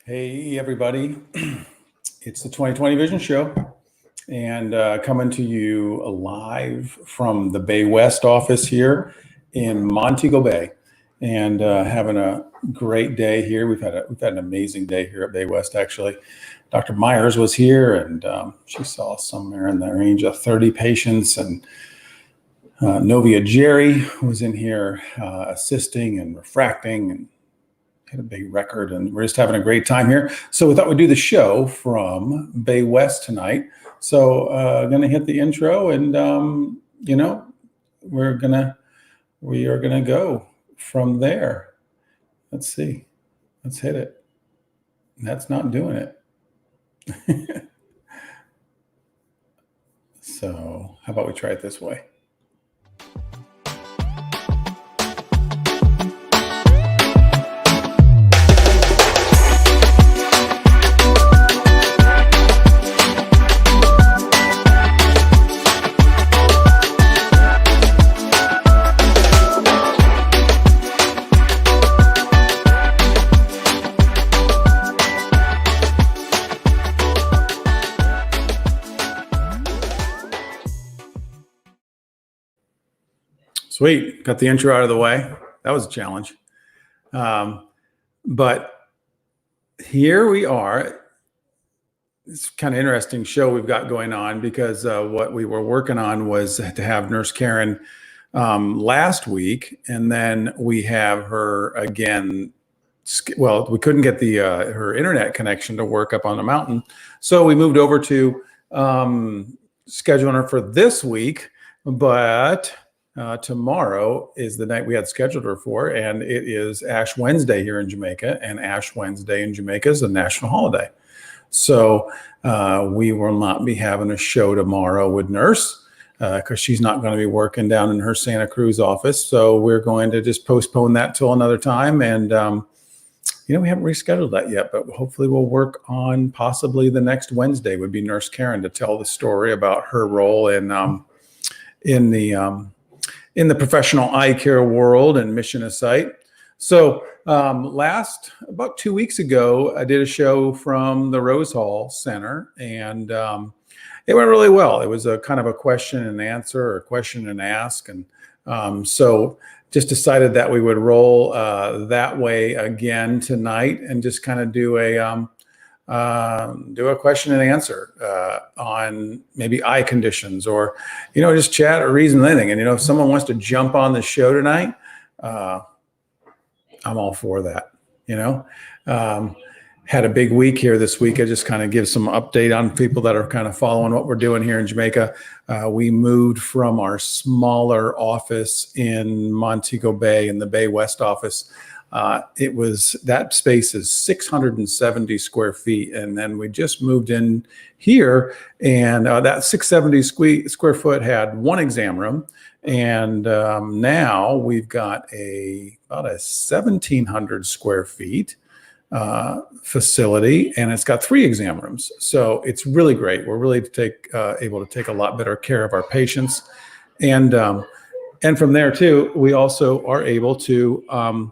Hey, everybody. It's the 2020 Vision Show and coming to you live from the BayWest office here in Montego Bay and having a great day here. We've had an amazing day here at BayWest, actually. Dr. Myers was here and she saw somewhere in the range of 30 patients, and Novia Jerry was in here assisting and refracting and had a big record, and we're just having a great time here. So we thought we'd do the show from BayWest tonight. So going to hit the intro, and we are gonna go from there. Let's see. Let's hit it. That's not doing it. So how about we try it this way? Sweet. Got the intro out of the way. That was a challenge. But here we are. It's kind of interesting show we've got going on because what we were working on was to have Nurse Karen last week, and then we have her again. Well, we couldn't get the her internet connection to work up on the mountain, so we moved over to scheduling her for this week, but tomorrow is the night we had scheduled her for, and it is Ash Wednesday here in Jamaica, and Ash Wednesday in Jamaica is a national holiday. So we will not be having a show tomorrow with Nurse because she's not going to be working down in her Santa Cruz office. So we're going to just postpone that till another time. And, we haven't rescheduled that yet, but hopefully we'll work on possibly the next Wednesday would be Nurse Karen to tell the story about her role in the professional eye care world and mission of sight. So about 2 weeks ago, I did a show from the Rose Hall Center, and it went really well. It was a kind of a question and answer or question and ask. And so just decided that we would roll that way again tonight and just kind of do a question and answer on maybe eye conditions, or just chat or reason anything. And if someone wants to jump on the show tonight, I'm all for that. Had a big week here this week. I just kind of give some update on people that are kind of following what we're doing here in Jamaica. We moved from our smaller office in Montego Bay in the BayWest office. That space is 670 square feet. And then we just moved in here, and that 670 square foot had one exam room. And now we've got about a 1,700 square feet facility, and it's got 3 exam rooms. So it's really great. We're really able to take a lot better care of our patients. And from there too, we also are able to,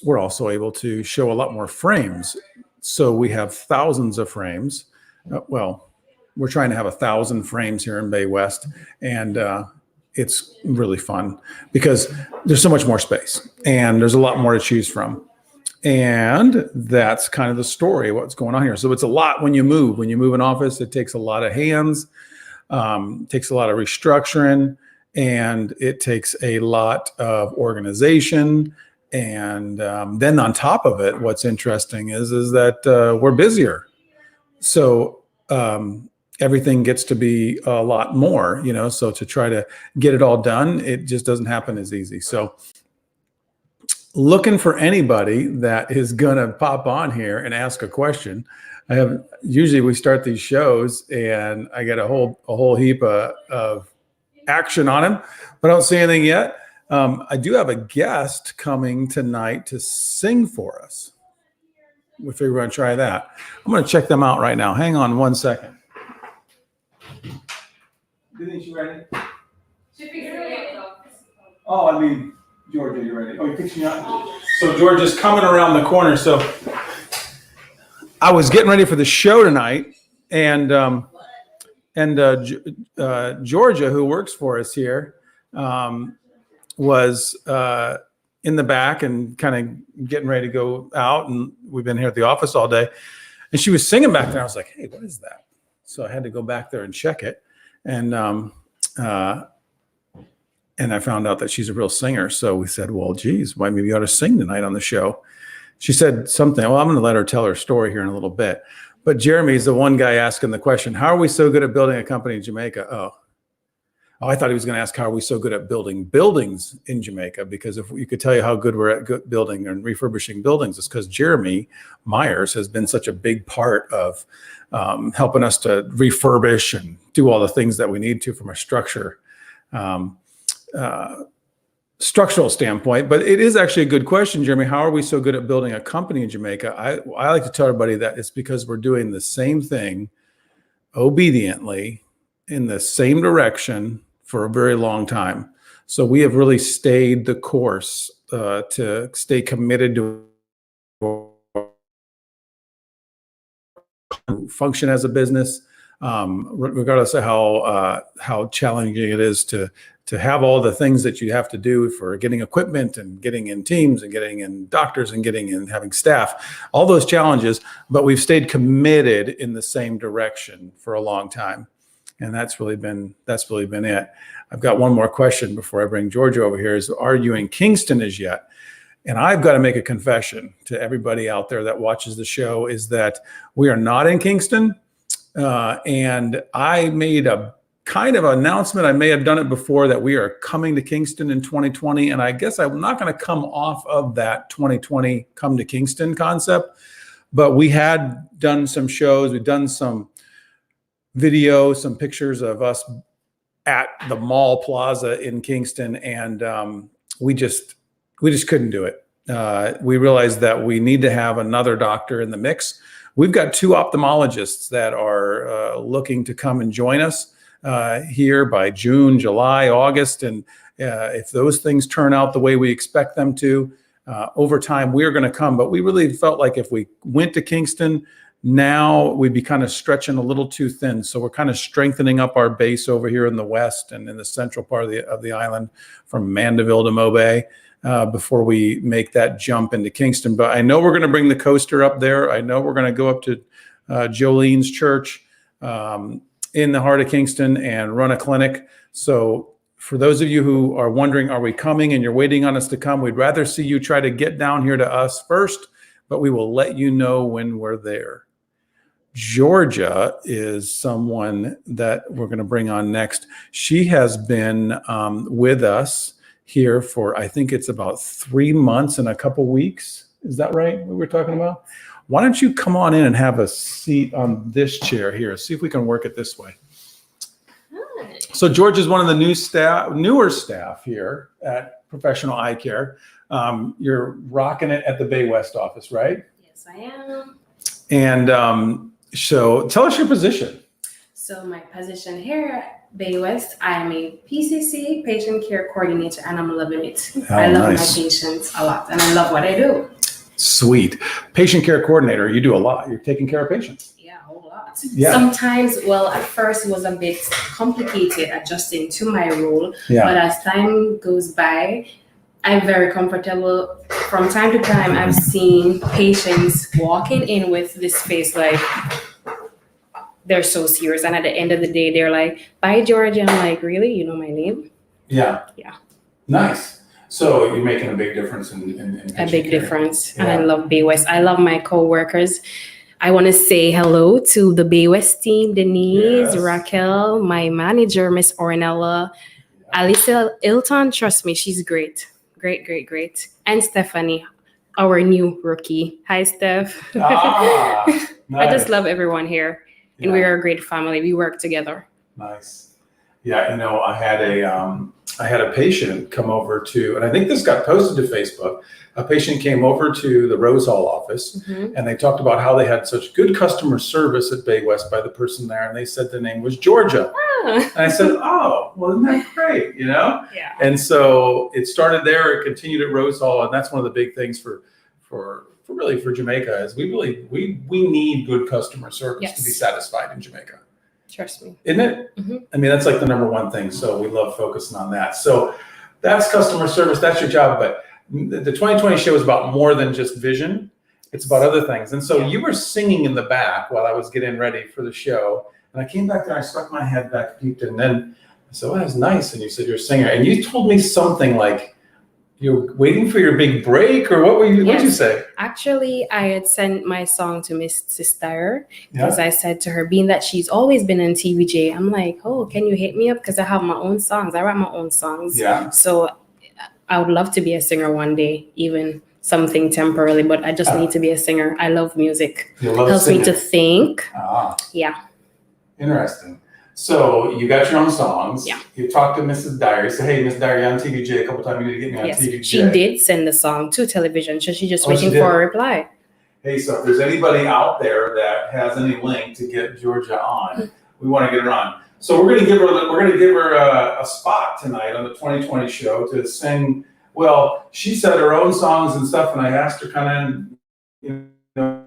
we're also able to show a lot more frames. So we have thousands of frames. We're trying to have 1,000 frames here in BayWest, and it's really fun because there's so much more space and there's a lot more to choose from. And that's kind of the story of what's going on here. So it's a lot when you move. When you move an office, it takes a lot of hands, takes a lot of restructuring, and it takes a lot of organization. And then on top of it, what's interesting is that we're busier. So everything gets to be a lot more, so to try to get it all done, it just doesn't happen as easy. So looking for anybody that is going to pop on here and ask a question. Usually we start these shows and I get a whole heap of action on them, but I don't see anything yet. I do have a guest coming tonight to sing for us. We figure we're going to try that. I'm going to check them out right now. Hang on one second. Do you think she's ready? Oh, I mean, Georgia, you ready? Oh, you're fixing up. So Georgia's coming around the corner. So I was getting ready for the show tonight, and Georgia, who works for us here, was in the back and kind of getting ready to go out. And we've been here at the office all day. And she was singing back there. I was like, hey, what is that? So I had to go back there and check it. And I found out that she's a real singer. So we said, well, geez, why maybe you ought to sing tonight on the show. She said something. Well, I'm going to let her tell her story here in a little bit. But Jeremy's the one guy asking the question, how are we so good at building a company in Jamaica? Oh, I thought he was going to ask, how are we so good at building buildings in Jamaica? Because if you could tell you how good we're at building and refurbishing buildings, it's because Jeremy Myers has been such a big part of helping us to refurbish and do all the things that we need to from a structural standpoint. But it is actually a good question, Jeremy. How are we so good at building a company in Jamaica? I like to tell everybody that it's because we're doing the same thing obediently in the same direction for a very long time. So we have really stayed the course to stay committed to function as a business, regardless of how challenging it is to have all the things that you have to do for getting equipment and getting in teams and getting in doctors and getting in having staff, all those challenges. But we've stayed committed in the same direction for a long time. And that's really been it. I've got one more question before I bring Georgia over here. Is, are you in Kingston as yet? And I've got to make a confession to everybody out there that watches the show, is that we are not in Kingston. And I made a kind of announcement. I may have done it before, that we are coming to Kingston in 2020. And I guess I'm not going to come off of that 2020 come to Kingston concept, but we had done some shows. We've done some video, some pictures of us at the Mall Plaza in Kingston. And we just couldn't do it. We realized that we need to have another doctor in the mix. We've got 2 ophthalmologists that are looking to come and join us here by June, July, August. And if those things turn out the way we expect them to, over time, we're going to come. But we really felt like if we went to Kingston, now we'd be kind of stretching a little too thin. So we're kind of strengthening up our base over here in the west and in the central part of the island, from Mandeville to Mobay, before we make that jump into Kingston. But I know we're going to bring the coaster up there. I know we're going to go up to Jolene's church in the heart of Kingston and run a clinic. So for those of you who are wondering, are we coming and you're waiting on us to come, we'd rather see you try to get down here to us first, but we will let you know when we're there. Georgia is someone that we're going to bring on next. She has been with us here for, I think it's about 3 months and a couple weeks. Is that right? What we're talking about? Why don't you come on in and have a seat on this chair here? See if we can work it this way. Hi. So George is one of the newer staff here at Professional Eye Care. You're rocking it at the BayWest office, right? Yes, I am. And so tell us your position. So my position here at BayWest, I am a PCC, patient care coordinator, and I'm loving it. Oh, I love nice. my patients a lot, and I love what I do. Sweet. Patient care coordinator, you do a lot. You're taking care of patients. Yeah, a whole lot. Yeah. Sometimes, well, at first it was a bit complicated adjusting to my role, Yeah. but as time goes by, I'm very comfortable. From time to time, I've seen patients walking in with this face like they're so serious. And at the end of the day, they're like, bye, Georgia. I'm like, really? You know my name? Yeah. Yeah. Nice. So you're making a big difference in A big care. difference. Yeah. And I love BayWest. I love my coworkers. I want to say hello to the BayWest team, Denise, Yes. Raquel, my manager, Miss Ornella, Alicia Ilton. Trust me, she's great. Great. And Stephanie, our new rookie. Hi, Steph. Nice. I just love everyone here. And we are a great family. We work together. Nice. Yeah, I had a patient come over to, and I think this got posted to Facebook. A patient came over to the Rose Hall office, and they talked about how they had such good customer service at BayWest by the person there, and they said the name was Georgia. And I said, oh, well, isn't that great, Yeah. And so it started there, it continued at Rose Hall, and that's one of the big things for really for Jamaica is we need good customer service to be Yes. satisfied in Jamaica. Trust me. Isn't it? Mm-hmm. I mean, that's like the number one thing. So we love focusing on that. So that's customer service. That's your job. But the 2020 show is about more than just vision. It's about other things. And so you were singing in the back while I was getting ready for the show. And I came back there, I stuck my head back, peeped, and then I said, "Oh, that's nice." And you said you're a singer. And you told me something like you're waiting for your big break, or what did you say? Actually, I had sent my song to Miss Sister because I said to her, being that she's always been in TVJ, I'm like, oh, can you hit me up? Because I have my own songs. I write my own songs. Yeah. So I would love to be a singer one day, even something temporarily, but I just need to be a singer. I love music. You love Helps singing. me to think. Yeah. Interesting. So you got your own songs. Yeah. You talked to Mrs. Dyer. Say, hey, Miss Dyer, on TVJ a couple times. You need to get me on TVJ. She did send the song to television. So she's just waiting she for a reply. Hey, so if there's anybody out there that has any link to get Georgia on, we want to get her on. So we're going to give her a spot tonight on the 2020 show to sing. Well, she said her own songs and stuff, and I asked her kind of,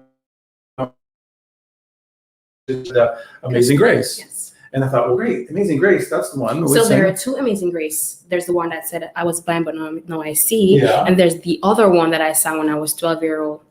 Amazing Grace. Yes. And I thought, well, great, Amazing Grace, that's the one. So there are two Amazing Grace. There's the one that said I was blind, but now I see. Yeah. And there's the other one that I sang when I was 12-year-old.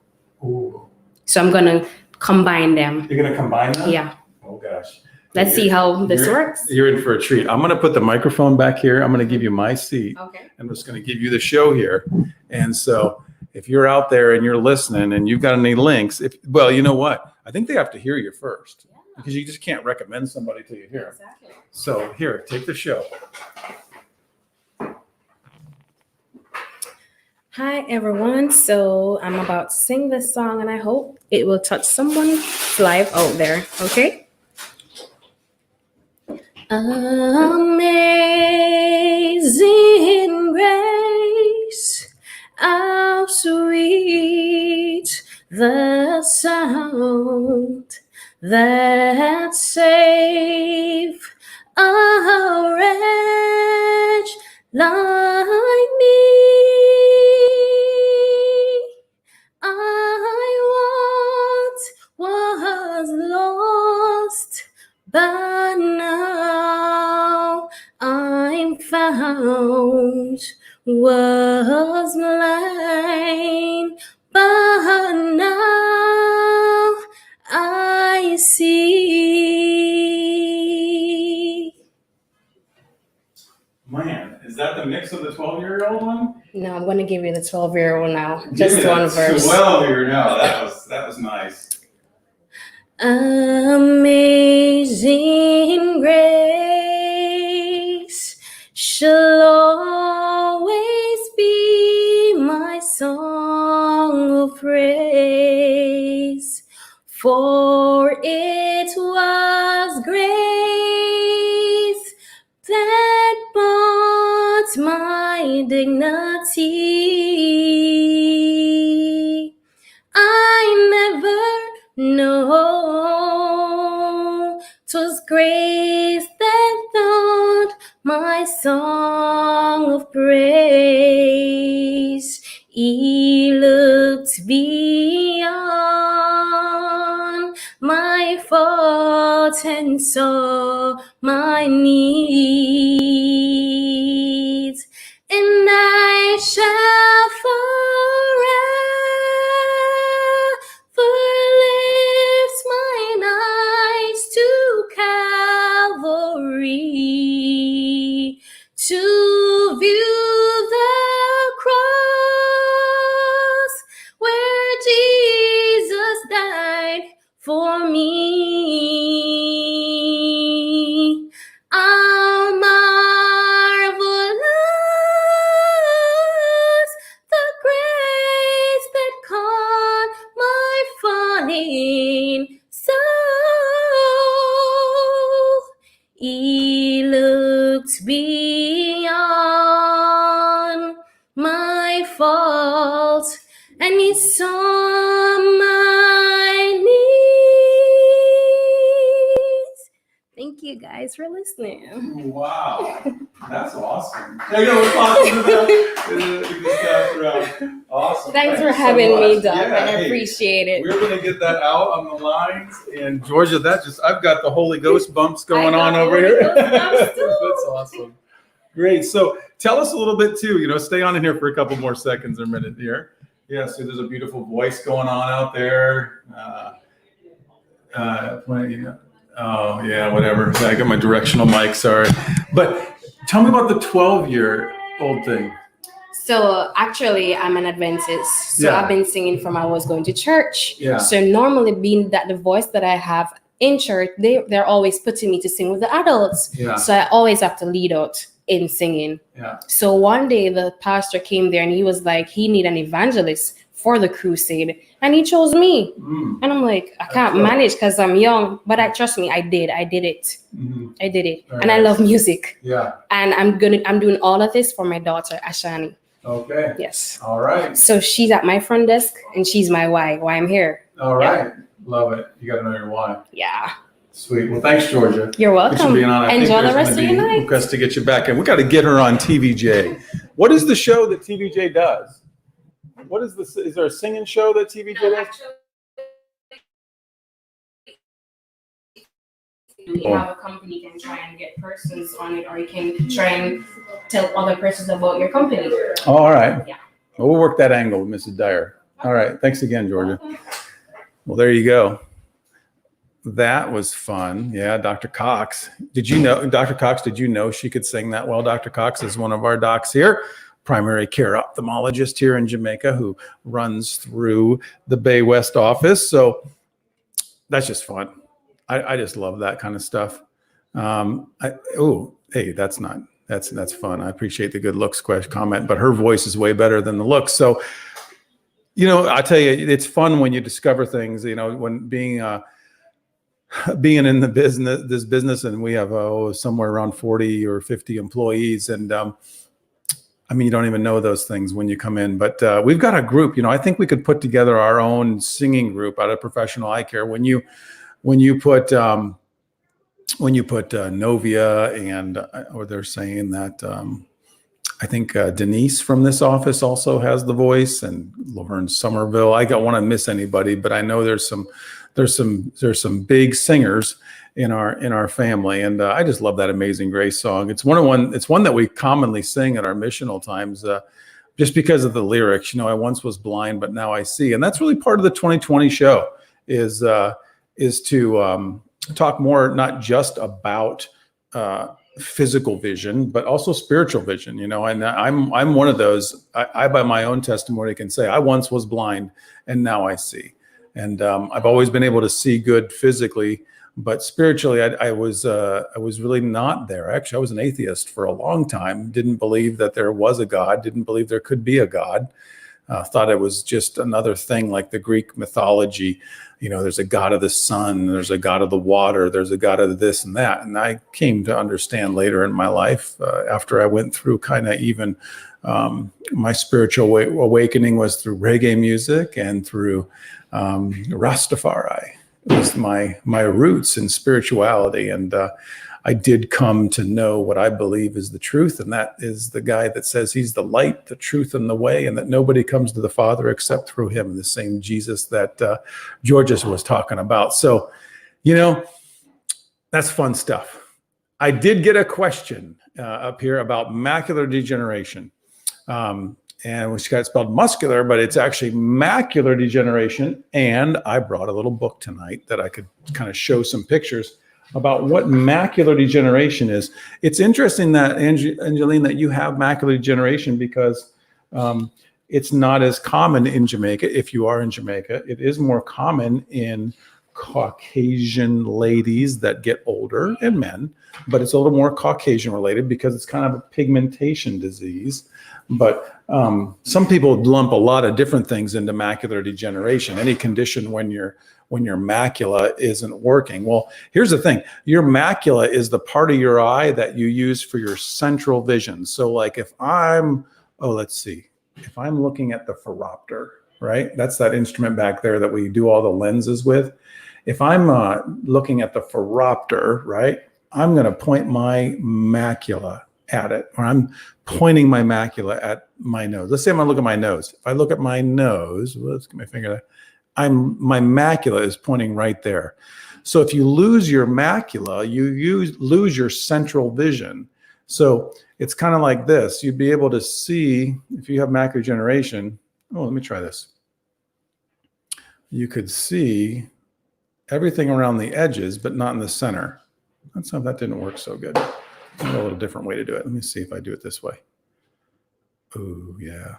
Ooh. So I'm going to combine them. You're going to combine them? Yeah. Oh, gosh. Let's see how this works. You're in for a treat. I'm going to put the microphone back here. I'm going to give you my seat. Okay. I'm just going to give you the show here. And so if you're out there and you're listening and you've got any links, well, you know what? I think they have to hear you first. Because you just can't recommend somebody till you hear them. Exactly. So here, take the show. Hi, everyone. So I'm about to sing this song, and I hope it will touch someone's life out there. Okay? Amazing grace, how sweet the sound that save a wretch like me. I once was lost, but now I'm found. Was blind, but now I see. Man, is that the mix of the 12-year-old one? No, I'm going to give you the 12-year-old now. Just one verse. 12-year now. That was nice. Amazing grace shall always be my song of praise, for it was grace that bought my dignity. I never know 'twas grace that taught my song of praise. He looked beyond my fault and saw my needs, and I shall forever lift mine eyes to Calvary, to view the cross where Jesus died for me. How marvelous the grace that caught my falling soul. He looked beyond my fault and he saw my needs. Thank you, guys. guys for listening. Wow, that's awesome. There you go. We're talking about awesome. Thanks for having me, Doc. Yeah, I appreciate it. We're gonna get that out on the lines. And Georgia, I've got the Holy Ghost bumps going on over here. That's awesome. Great. So tell us a little bit too. Stay on in here for a couple more seconds or a minute here. Yeah. So there's a beautiful voice going on out there. Oh yeah, whatever. I got my directional mic. Sorry, but tell me about the 12-year-old thing. So actually, I'm an Adventist. So Yeah. I've been singing from I was going to church. Yeah. So normally, being that the voice that I have in church, they're always putting me to sing with the adults. Yeah. So I always have to lead out in singing. Yeah. So one day the pastor came there and he was like, he need an evangelist for the crusade, and he chose me. And I'm like, I can't manage because I'm young, but trust me, I did it. Mm-hmm. I did it. Very and I nice. love music. Yeah. And I'm doing all of this for my daughter, Ashani. Okay. Yes. All right. So she's at my front desk and she's my why I'm here. All right. Love it. You got to know your why. Yeah. Sweet. Well, thanks, Georgia. You're Thanks for welcome. being on. I think Enjoy the there's rest of gonna your be night. requests to get you back, and we got to get her on TVJ. What is the show that TVJ does? What is this? Is there a singing show that TVJ does? You have a company, you can try and get persons on it, or you can try and tell other persons about your company. Oh, all right. Yeah. Well, we'll work that angle with Mrs. Dyer. All right. Thanks again, Georgia. Well, there you go. That was fun. Yeah, Dr. Cox. Dr. Cox, did you know she could sing that well? Dr. Cox is one of our docs here, primary care ophthalmologist here in Jamaica who runs through the BayWest office. So that's just fun. I just love that kind of stuff. Hey, that's fun. I appreciate the good looks comment, but her voice is way better than the looks. So, I tell you, it's fun when you discover things, when being in this business, and we have somewhere around 40 or 50 employees. And you don't even know those things when you come in, but we've got a group, I think we could put together our own singing group out of Professional Eye Care. When you put Novia and, or they're saying that, I think Denise from this office also has the voice, and Lauren Somerville. I don't want to miss anybody, but I know there's some big singers in our family, and I just love that Amazing Grace song. It's one that we commonly sing at our missional times, just because of the lyrics. I once was blind, but now I see, and that's really part of the 2020 show is to talk more, not just about physical vision, but also spiritual vision, and I'm one of those. I by my own testimony can say I once was blind and now I see. And I've always been able to see good physically, but spiritually, I was really not there. Actually, I was an atheist for a long time. Didn't believe that there was a God. Didn't believe there could be a God. Thought it was just another thing like the Greek mythology. There's a God of the sun, there's a God of the water, there's a God of this and that. And I came to understand later in my life, after I went through kind of even my spiritual awakening was through reggae music and through Rastafari. It was my roots in spirituality. And I did come to know what I believe is the truth. And that is the guy that says he's the light, the truth, and the way, and that nobody comes to the Father except through him, the same Jesus that Georges was talking about. So, that's fun stuff. I did get a question up here about macular degeneration. And which got spelled muscular, but it's actually macular degeneration. And I brought a little book tonight that I could kind of show some pictures about what macular degeneration is. It's interesting that, Angeline, that you have macular degeneration because it's not as common in Jamaica. If you are in Jamaica, it is more common in Caucasian ladies that get older and men, but it's a little more Caucasian related because it's kind of a pigmentation disease. But some people lump a lot of different things into macular degeneration, any condition when your macula isn't working. Well, here's the thing. Your macula is the part of your eye that you use for your central vision. So like if I'm looking at the phoropter, right? That's that instrument back there that we do all the lenses with. If I'm looking at the phoropter, right? I'm going to point my macula at it, or I'm pointing my macula at my nose. Let's say I'm going to look at my nose. If I look at my nose, let's get my finger there. My macula is pointing right there. So if you lose your macula, you lose your central vision. So it's kind of like this. You'd be able to see, if you have macular degeneration, oh, let me try this. You could see everything around the edges, but not in the center. That's how that didn't work so good. A little different way to do it. Let me see if I do it this way. Oh, yeah.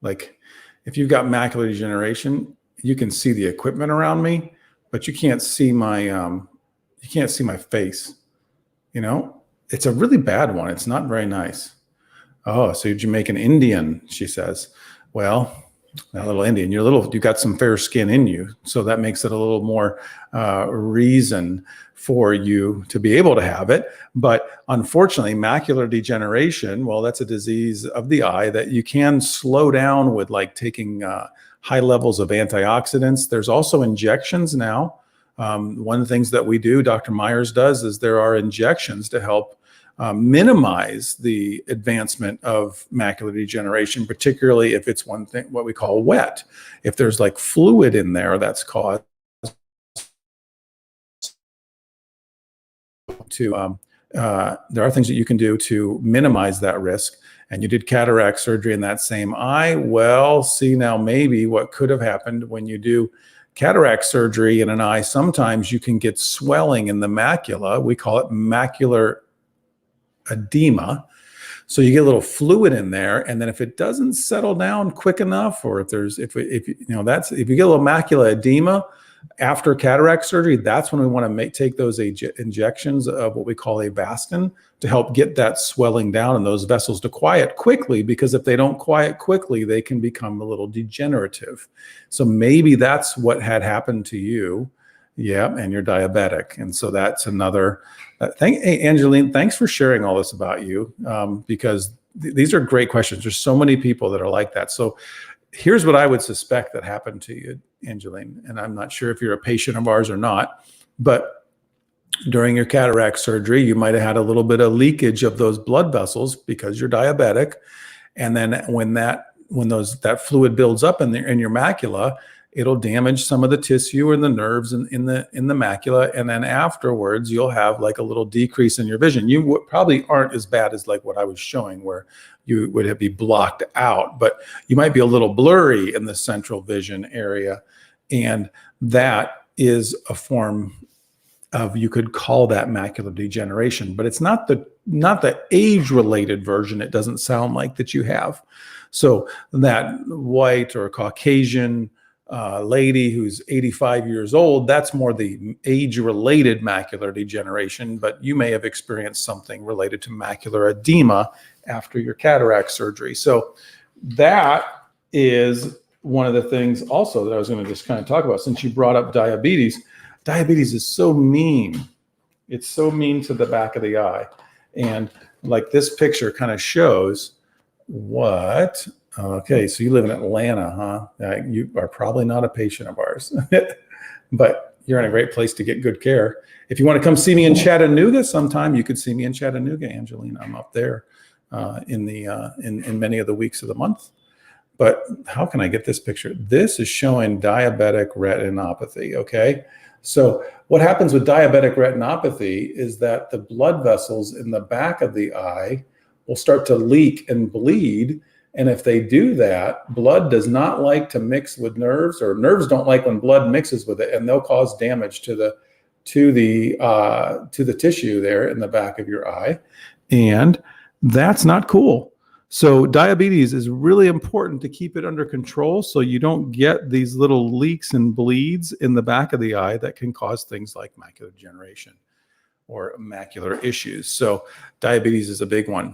Like if you've got macular degeneration, you can see the equipment around me, but you can't see my face. You know, it's a really bad one. It's not very nice. Oh, so you're Jamaican Indian, she says. Well, a little Indian, you got some fair skin in you. So that makes it a little more reason for you to be able to have it. But unfortunately, macular degeneration, well, that's a disease of the eye that you can slow down with like taking high levels of antioxidants. There's also injections now. One of the things that we do, Dr. Myers does, is there are injections to help minimize the advancement of macular degeneration, particularly if it's one thing, what we call wet. If there's like fluid in there that's caused to, there are things that you can do to minimize that risk. And you did cataract surgery in that same eye. Well, see now maybe what could have happened when you do cataract surgery in an eye, sometimes you can get swelling in the macula. We call it macular edema. So you get a little fluid in there, and then if it doesn't settle down quick enough, or if you get a little macular edema after cataract surgery, that's when we want to take those injections of what we call Avastin to help get that swelling down and those vessels to quiet quickly, because if they don't quiet quickly, they can become a little degenerative. So maybe that's what had happened to you. Yeah, and you're diabetic. And so that's another thing. Hey, Angeline, thanks for sharing all this about you, because these are great questions. There's so many people that are like that. So here's what I would suspect that happened to you, Angeline. And I'm not sure if you're a patient of ours or not, but during your cataract surgery, you might have had a little bit of leakage of those blood vessels because you're diabetic. And then when that fluid builds up in your macula, it'll damage some of the tissue and the nerves in the macula, and then afterwards you'll have like a little decrease in your vision. You probably aren't as bad as like what I was showing, where you would be blocked out, but you might be a little blurry in the central vision area, and that is a form of, you could call that macular degeneration, but it's not the age-related version. It doesn't sound like that you have. So that white or Caucasian lady who's 85 years old, that's more the age-related macular degeneration, but you may have experienced something related to macular edema after your cataract surgery. So that is one of the things also that I was going to just kind of talk about, since you brought up diabetes. Diabetes is so mean. It's so mean to the back of the eye. And like this picture kind of shows what. Okay, so you live in Atlanta, huh? You are probably not a patient of ours, but you're in a great place to get good care. If you want to come see me in Chattanooga sometime, you could see me in Chattanooga, Angelina. I'm up there in many of the weeks of the month. But how can I get this picture? This is showing diabetic retinopathy, okay? So what happens with diabetic retinopathy is that the blood vessels in the back of the eye will start to leak and bleed. And if they do that, blood does not like to mix with nerves, or nerves don't like when blood mixes with it, and they'll cause damage to the tissue there in the back of your eye. And that's not cool. So diabetes is really important to keep it under control, so you don't get these little leaks and bleeds in the back of the eye that can cause things like macular degeneration or macular issues. So diabetes is a big one.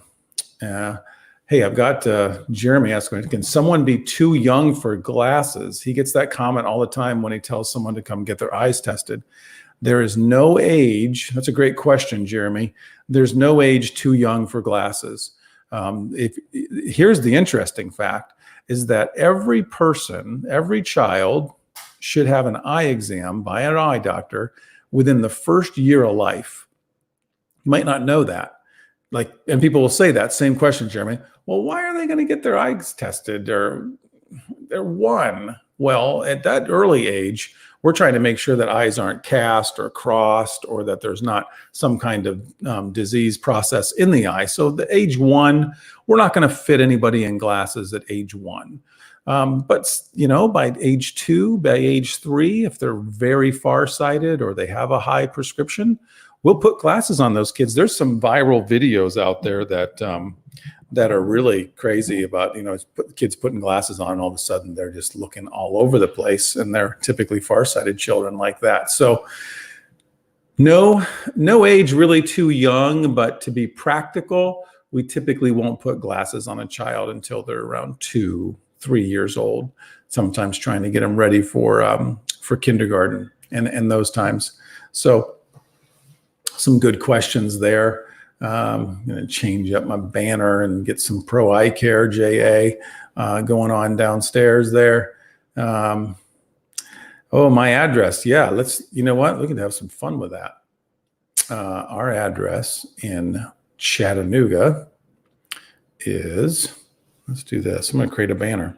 Hey, I've got Jeremy asking, can someone be too young for glasses? He gets that comment all the time when he tells someone to come get their eyes tested. There is no age. That's a great question, Jeremy. There's no age too young for glasses. Here's the interesting fact, is that every person, every child should have an eye exam by an eye doctor within the first year of life. You might not know that. And people will say that same question, Jeremy. Well, why are they going to get their eyes tested? Or they're one. Well, at that early age, we're trying to make sure that eyes aren't cast or crossed, or that there's not some kind of disease process in the eye. So the age 1, we're not going to fit anybody in glasses at age 1. But by age 2, by age 3, if they're very farsighted or they have a high prescription, we'll put glasses on those kids. There's some viral videos out there that are really crazy about, kids putting glasses on and all of a sudden they're just looking all over the place, and they're typically farsighted children like that. So no age really too young, but to be practical, we typically won't put glasses on a child until they're around 2-3 years old, sometimes trying to get them ready for kindergarten and those times. So some good questions there. I'm going to change up my banner and get some Pro Eye Care JA going on downstairs there. Oh, my address. Yeah, you know what? We can have some fun with that. Our address in Chattanooga is, let's do this. I'm going to create a banner.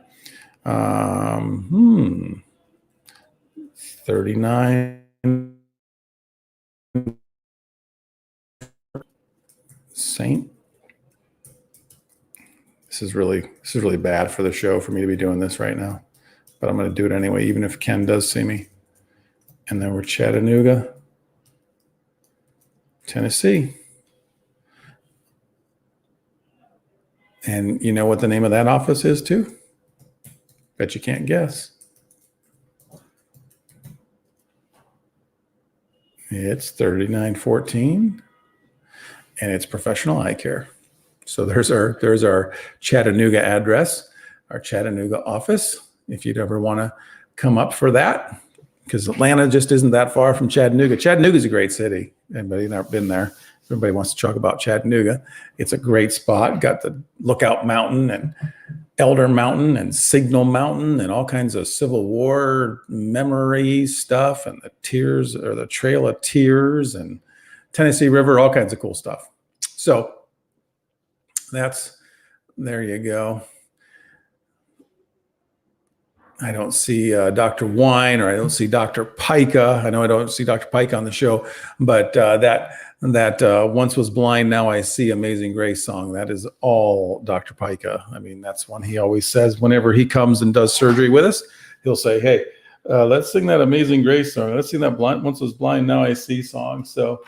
39 Saint. This is really bad for the show for me to be doing this right now, but I'm going to do it anyway, even if Ken does see me. And then we're Chattanooga, Tennessee. And you know what the name of that office is too? Bet you can't guess. It's 3914. And it's Professional Eye Care. So there's our Chattanooga address, our Chattanooga office, if you'd ever want to come up for that, because Atlanta just isn't that far from Chattanooga. Chattanooga is a great city. Anybody never been there? Everybody wants to talk about Chattanooga. It's a great spot. Got the Lookout Mountain and Elder Mountain and Signal Mountain and all kinds of Civil War memory stuff, and the Trail of Tears and Tennessee River, all kinds of cool stuff. So there you go. I don't see Dr. Wine, or I don't see Dr. Pica. I know I don't see Dr. Pica on the show, but that Once Was Blind, Now I See, Amazing Grace song, that is all Dr. Pica. I mean, that's one he always says whenever he comes and does surgery with us. He'll say, hey, let's sing that Amazing Grace song. Let's sing that Once Was Blind, Now I See song. So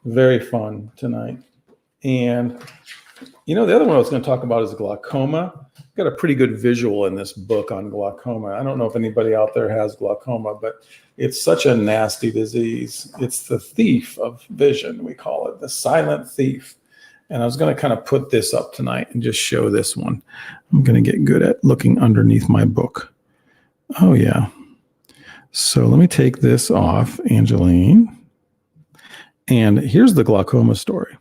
very fun tonight. And the other one I was going to talk about is glaucoma. I've got a pretty good visual in this book on glaucoma. I don't know if anybody out there has glaucoma, but it's such a nasty disease. It's the thief of vision, we call it, the silent thief. And I was going to kind of put this up tonight and just show this one. I'm going to get good at looking underneath my book. Oh, yeah. So let me take this off, Angeline. And here's the glaucoma story.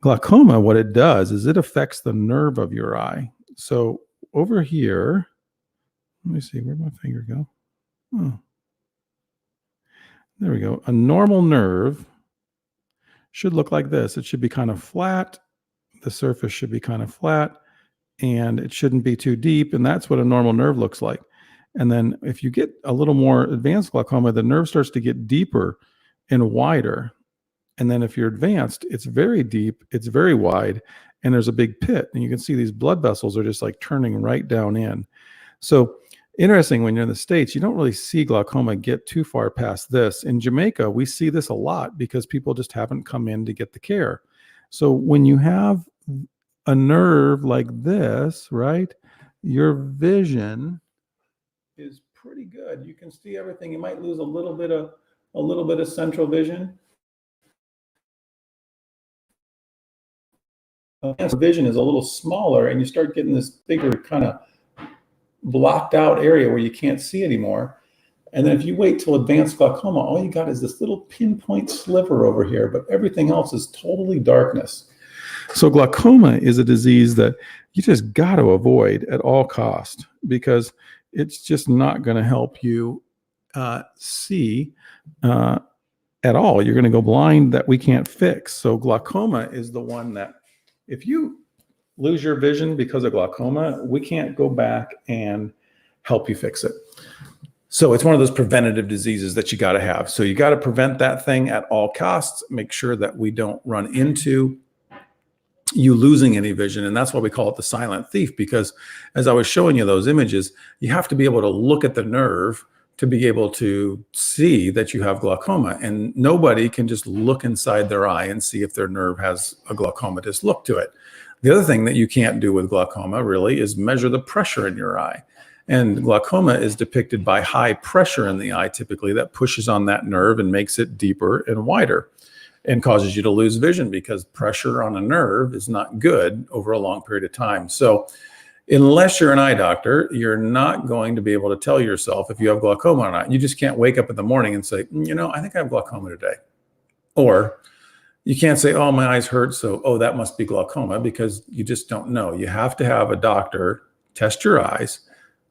Glaucoma, what it does is it affects the nerve of your eye. So over here, let me see, where'd my finger go? Oh, there we go. A normal nerve should look like this. It should be kind of flat. The surface should be kind of flat, and it shouldn't be too deep. And that's what a normal nerve looks like. And then if you get a little more advanced glaucoma, the nerve starts to get deeper and wider. And then if you're advanced, it's very deep, it's very wide, and there's a big pit. And you can see these blood vessels are just like turning right down in. So interesting, when you're in the States, you don't really see glaucoma get too far past this. In Jamaica, we see this a lot because people just haven't come in to get the care. So when you have a nerve like this, right, your vision is pretty good. You can see everything. You might lose a little bit of central vision. Vision is a little smaller, and you start getting this bigger kind of blocked out area where you can't see anymore. And then if you wait till advanced glaucoma, all you got is this little pinpoint sliver over here, but everything else is totally darkness. So glaucoma is a disease that you just got to avoid at all cost, because it's just not going to help you see at all, you're going to go blind that we can't fix. So glaucoma is the one that if you lose your vision because of glaucoma, we can't go back and help you fix it. So it's one of those preventative diseases that you got to have. So you got to prevent that thing at all costs, make sure that we don't run into you losing any vision. And that's why we call it the silent thief, because as I was showing you those images, you have to be able to look at the nerve to be able to see that you have glaucoma. And nobody can just look inside their eye and see if their nerve has a glaucoma. Just look to it. The other thing that you can't do with glaucoma really is measure the pressure in your eye. And glaucoma is depicted by high pressure in the eye, typically, that pushes on that nerve and makes it deeper and wider and causes you to lose vision, because pressure on a nerve is not good over a long period of time. So unless you're an eye doctor, you're not going to be able to tell yourself if you have glaucoma or not. You just can't wake up in the morning and say, I think I have glaucoma today. Or you can't say, oh, my eyes hurt, so, oh, that must be glaucoma, because you just don't know. You have to have a doctor test your eyes,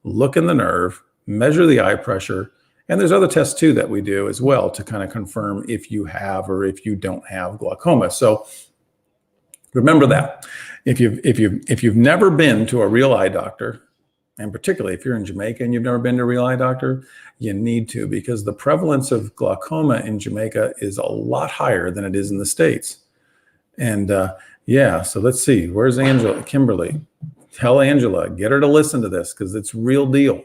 look in the nerve, measure the eye pressure. And there's other tests too that we do as well to kind of confirm if you have or if you don't have glaucoma. So remember that. If you've never been to a real eye doctor, and particularly if you're in Jamaica and you've never been to a real eye doctor, you need to, because the prevalence of glaucoma in Jamaica is a lot higher than it is in the States. And so let's see, where's Angela? Kimberly, tell Angela, get her to listen to this, because it's real deal.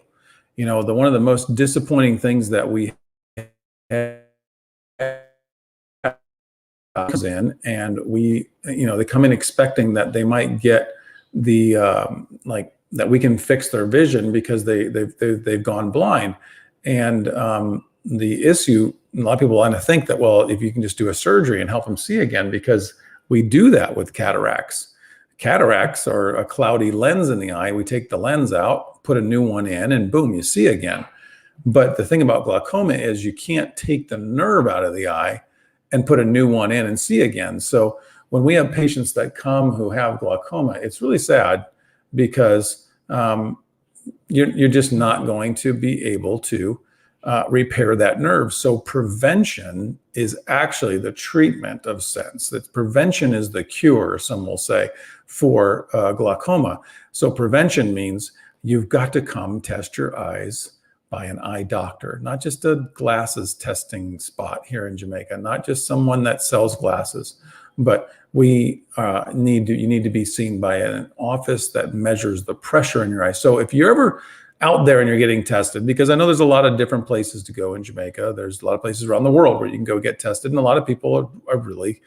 One of the most disappointing things that we have comes in, and they come in expecting that they might get the that we can fix their vision because they've gone blind. And the issue, a lot of people want to think that, well, if you can just do a surgery and help them see again, because we do that with cataracts. Cataracts are a cloudy lens in the eye. We take the lens out, put a new one in, and boom, you see again. But the thing about glaucoma is you can't take the nerve out of the eye and put a new one in and see again. So when we have patients that come who have glaucoma, it's really sad, because you're just not going to be able to repair that nerve. So prevention is actually the treatment of sense. That prevention is the cure, some will say, for glaucoma. So prevention means you've got to come test your eyes by an eye doctor, not just a glasses testing spot here in Jamaica, not just someone that sells glasses, but you need to be seen by an office that measures the pressure in your eye. So if you're ever out there and you're getting tested, because I know there's a lot of different places to go in Jamaica. There's a lot of places around the world where you can go get tested. And a lot of people are really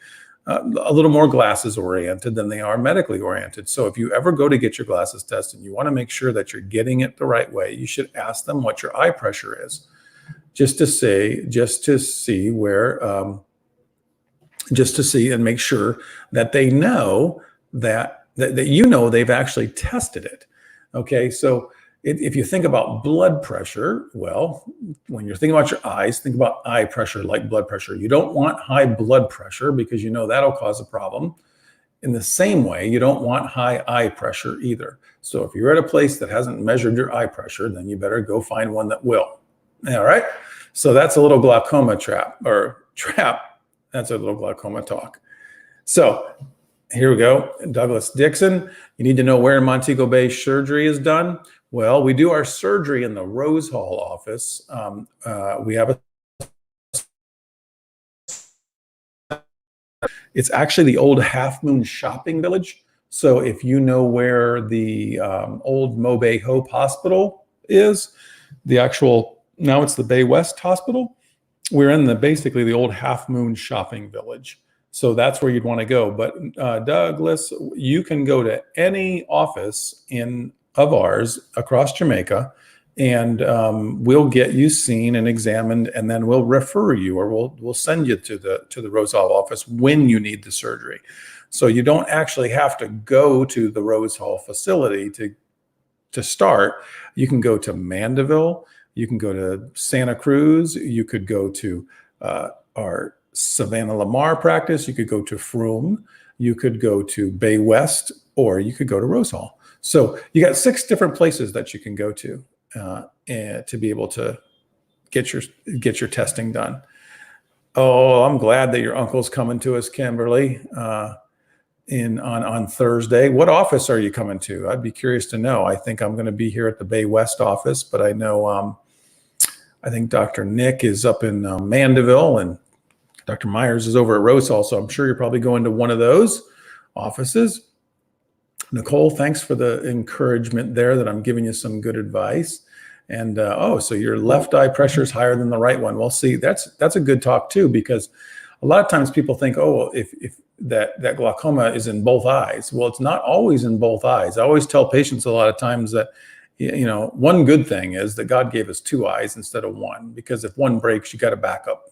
a little more glasses oriented than they are medically oriented. So if you ever go to get your glasses tested, and you want to make sure that you're getting it the right way, you should ask them what your eye pressure is, just to see and make sure that they know that they've actually tested it. Okay, so if you think about blood pressure, well, when you're thinking about your eyes, think about eye pressure like blood pressure. You don't want high blood pressure, because that'll cause a problem. In the same way, you don't want high eye pressure either. So if you're at a place that hasn't measured your eye pressure, then you better go find one that will. All right, so that's a little glaucoma trap. That's a little glaucoma talk. So here we go. Douglas Dixon, you need to know where in Montego Bay surgery is done. Well, we do our surgery in the Rose Hall office. We have it's actually the old Half Moon Shopping Village. So if you know where the old Mobay Hope Hospital is, now it's the BayWest Hospital. We're in basically the old Half Moon Shopping Village. So that's where you'd want to go. But Douglas, you can go to any office of ours across Jamaica, and we'll get you seen and examined, and then we'll refer you, or we'll send you to the Rose Hall office when you need the surgery. So you don't actually have to go to the Rose Hall facility to start. You can go to Mandeville, you can go to Santa Cruz, you could go to our Savannah Lamar practice, you could go to Froome, you could go to BayWest, or you could go to Rose Hall. So you got 6 different places that you can go to and to be able to get your testing done. Oh, I'm glad that your uncle's coming to us, Kimberly, on Thursday. What office are you coming to? I'd be curious to know. I think I'm going to be here at the BayWest office, but I know I think Dr. Nick is up in Mandeville, and Dr. Myers is over at Rosal. So I'm sure you're probably going to one of those offices. Nicole, thanks for the encouragement there that I'm giving you some good advice. And so your left eye pressure is higher than the right one. Well, see, that's a good talk too, because a lot of times people think, oh, well, if that glaucoma is in both eyes. Well, it's not always in both eyes. I always tell patients a lot of times that, one good thing is that God gave us two eyes instead of one, because if one breaks, you got to back up,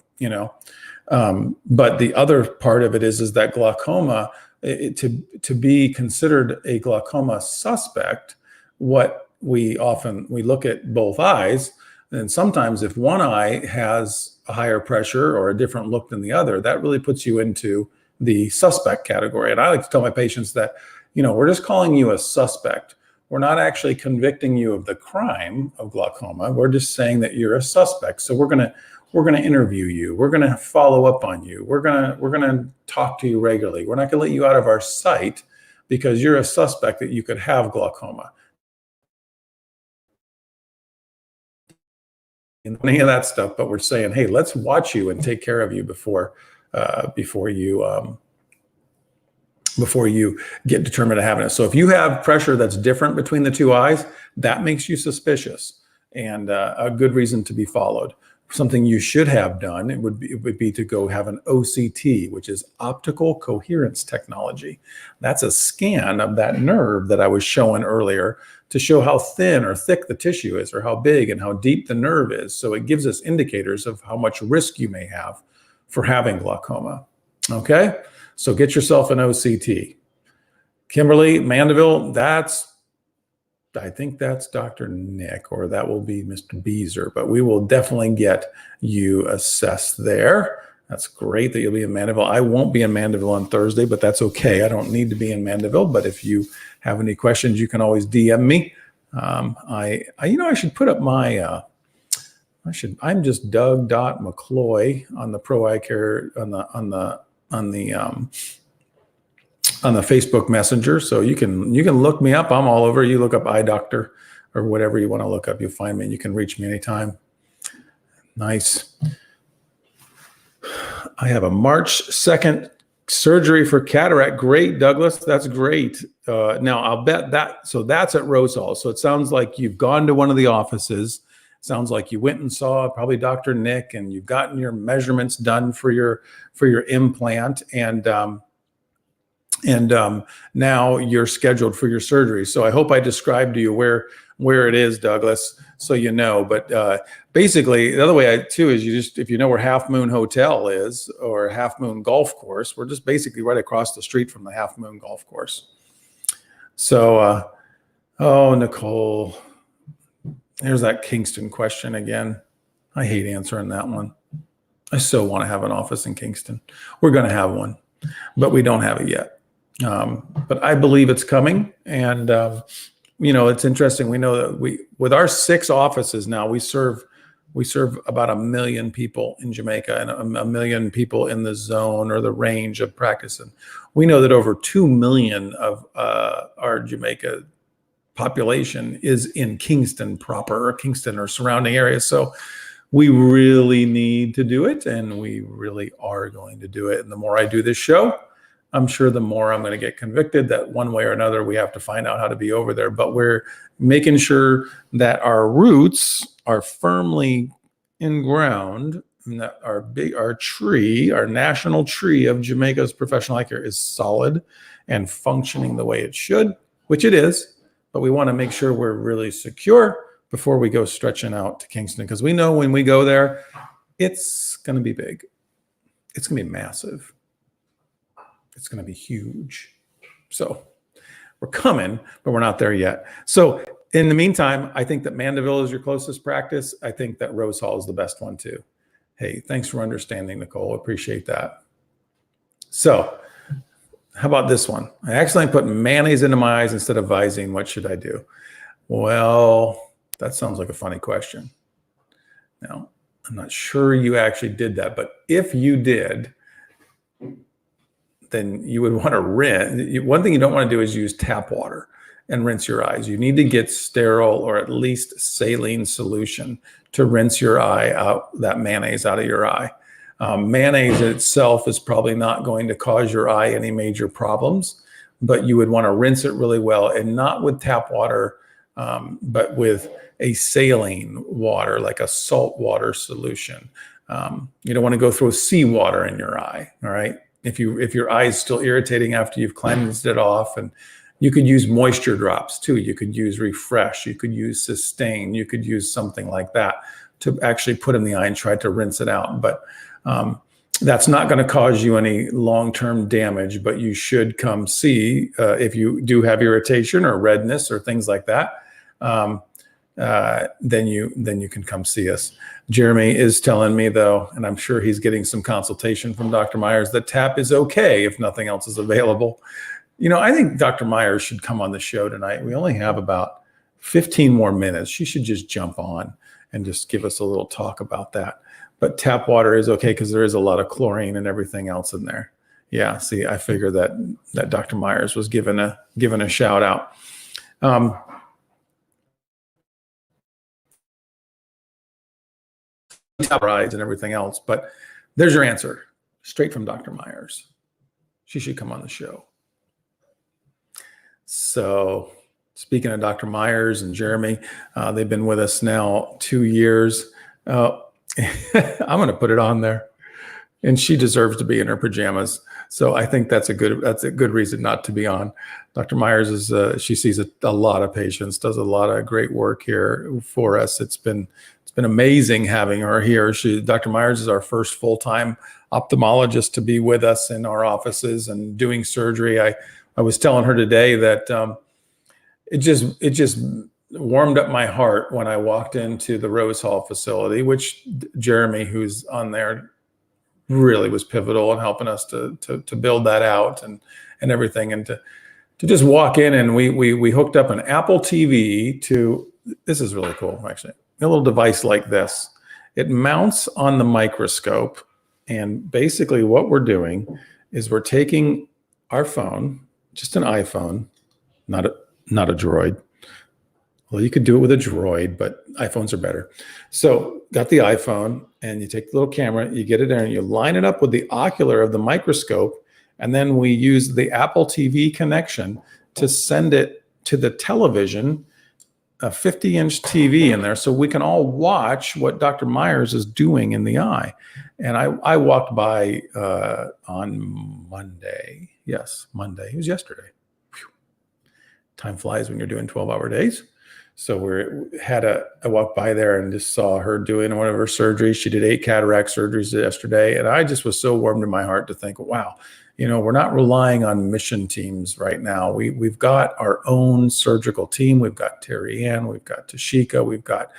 But the other part of it is that glaucoma, to be considered a glaucoma suspect, what we look at both eyes, and sometimes if one eye has a higher pressure or a different look than the other, that really puts you into the suspect category. And I like to tell my patients that, we're just calling you a suspect. We're not actually convicting you of the crime of glaucoma. We're just saying that you're a suspect. So we're going to interview you. We're going to follow up on you. We're going to talk to you regularly. We're not going to let you out of our sight because you're a suspect that you could have glaucoma. And any of that stuff, but we're saying, hey, let's watch you and take care of you before you get determined to having it. So if you have pressure that's different between the two eyes, that makes you suspicious and a good reason to be followed. Something you should have done, it would be to go have an OCT, which is optical coherence technology. That's a scan of that nerve that I was showing earlier to show how thin or thick the tissue is, or how big and how deep the nerve is. So it gives us indicators of how much risk you may have for having glaucoma. Okay, so get yourself an OCT. Kimberly, Mandeville, I think that's Dr. Nick, or that will be Mr. Beezer, but we will definitely get you assessed there. That's great that you'll be in Mandeville. I won't be in Mandeville on Thursday, but that's okay. I don't need to be in Mandeville, but if you have any questions, you can always DM me. I should put up my, I'm just Doug.McCloy on the Pro Eye Care, on the Facebook Messenger. So you can look me up. I'm all over. You look up eye doctor or whatever you want to look up. You'll find me and you can reach me anytime. Nice. I have a March 2nd surgery for cataract. Great, Douglas. That's great. Now I'll bet so that's at Rosal. So it sounds like you've gone to one of the offices. Sounds like you went and saw probably Dr. Nick, and you've gotten your measurements done for your implant. And now you're scheduled for your surgery. So I hope I described to you where it is, Douglas, so you know. But basically, the other way too is if you know where Half Moon Hotel is, or Half Moon Golf Course, we're just basically right across the street from the Half Moon Golf Course. So, Nicole, there's that Kingston question again. I hate answering that one. I so want to have an office in Kingston. We're going to have one, but we don't have it yet. But I believe it's coming. And, it's interesting. We know that with our 6 offices now, we serve about 1 million people in Jamaica and 1 million people in the zone or the range of practice. And we know that over 2 million of our Jamaica population is in Kingston proper, or Kingston or surrounding areas. So we really need to do it, and we really are going to do it. And the more I do this show, I'm sure the more I'm going to get convicted that one way or another, we have to find out how to be over there. But we're making sure that our roots are firmly in ground, and that our national tree of Jamaica's professional eye care is solid and functioning the way it should, which it is. But we want to make sure we're really secure before we go stretching out to Kingston, because we know when we go there, it's going to be big. It's going to be massive. It's going to be huge. So we're coming, but we're not there yet. So in the meantime, I think that Mandeville is your closest practice. I think that Rosal is the best one too. Hey, thanks for understanding, Nicole. Appreciate that. So how about this one? I accidentally put mayonnaise into my eyes instead of Visine. What should I do? Well, that sounds like a funny question. Now, I'm not sure you actually did that, but if you did, then you would want to rinse. One thing you don't want to do is use tap water and rinse your eyes. You need to get sterile or at least saline solution to rinse your eye out, that mayonnaise out of your eye. Mayonnaise itself is probably not going to cause your eye any major problems, but you would want to rinse it really well, and not with tap water, but with a saline water, like a salt water solution. You don't want to go throw seawater in your eye, all right? If your eye is still irritating after you've cleansed it off, and you could use moisture drops too. You could use Refresh. You could use Sustain. You could use something like that to actually put in the eye and try to rinse it out. But that's not going to cause you any long-term damage, but you should come see if you do have irritation or redness or things like that. Then you can come see us. Jeremy is telling me, though, and I'm sure he's getting some consultation from Dr. Myers, that tap is okay if nothing else is available. I think Dr. Myers should come on the show tonight. We only have about 15 more minutes. She should just jump on and just give us a little talk about that. But tap water is okay because there is a lot of chlorine and everything else in there. Yeah, see, I figure that Dr. Myers was given a shout out. Rides and everything else, but there's your answer, straight from Dr. Myers. She should come on the show. So, speaking of Dr. Myers and Jeremy, they've been with us now 2 years. I'm going to put it on there, and she deserves to be in her pajamas. So I think that's a good reason not to be on. Dr. Myers she sees a lot of patients, does a lot of great work here for us. It's been amazing having her here. Dr. Myers is our first full-time ophthalmologist to be with us in our offices and doing surgery. I was telling her today that it just warmed up my heart when I walked into the Rose Hall facility, which Jeremy, who's on there, really was pivotal in helping us to build that out and everything, and to just walk in, and we hooked up an Apple TV to, this is really cool actually, a little device like this. It mounts on the microscope, and basically what we're doing is we're taking our phone, just an iPhone, not a Droid. Well, you could do it with a Droid, but iPhones are better. So got the iPhone, and you take the little camera, you get it there, and you line it up with the ocular of the microscope, and then we use the Apple TV connection to send it to the television, a 50-inch TV in there, so we can all watch what Dr. Myers is doing in the eye. And I walked by on Monday. Yes, Monday. It was yesterday. Whew. Time flies when you're doing 12-hour days. So I walked by there and just saw her doing one of her surgeries. She did 8 cataract surgeries yesterday. And I just was so warmed in my heart to think, wow, we're not relying on mission teams right now. We've got our own surgical team. We've got Terry Ann, we've got Tashika, we've got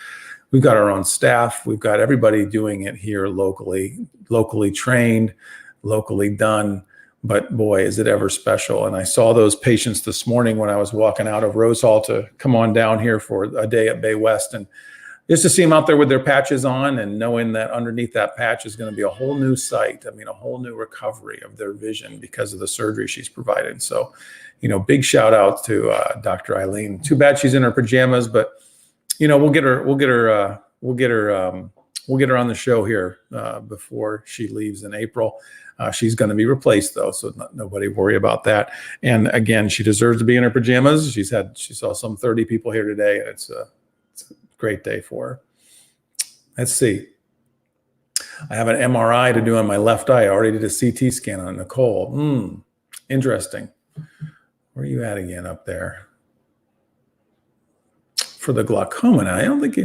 our own staff. We've got everybody doing it here locally trained, locally done. But boy, is it ever special. And I saw those patients this morning when I was walking out of Rose Hall to come on down here for a day at BayWest, and just to see them out there with their patches on and knowing that underneath that patch is going to be a whole new sight. I mean, a whole new recovery of their vision because of the surgery she's provided. So, big shout out to Dr. Eileen. Too bad she's in her pajamas, but we'll get her on the show here before she leaves in April. She's going to be replaced though, so nobody worry about that. And again, she deserves to be in her pajamas. She saw some 30 people here today, and it's a great day for her. Let's see. I have an MRI to do on my left eye. I already did a CT scan on Nicole. Interesting. Where are you at again up there? For the glaucoma now, I don't know if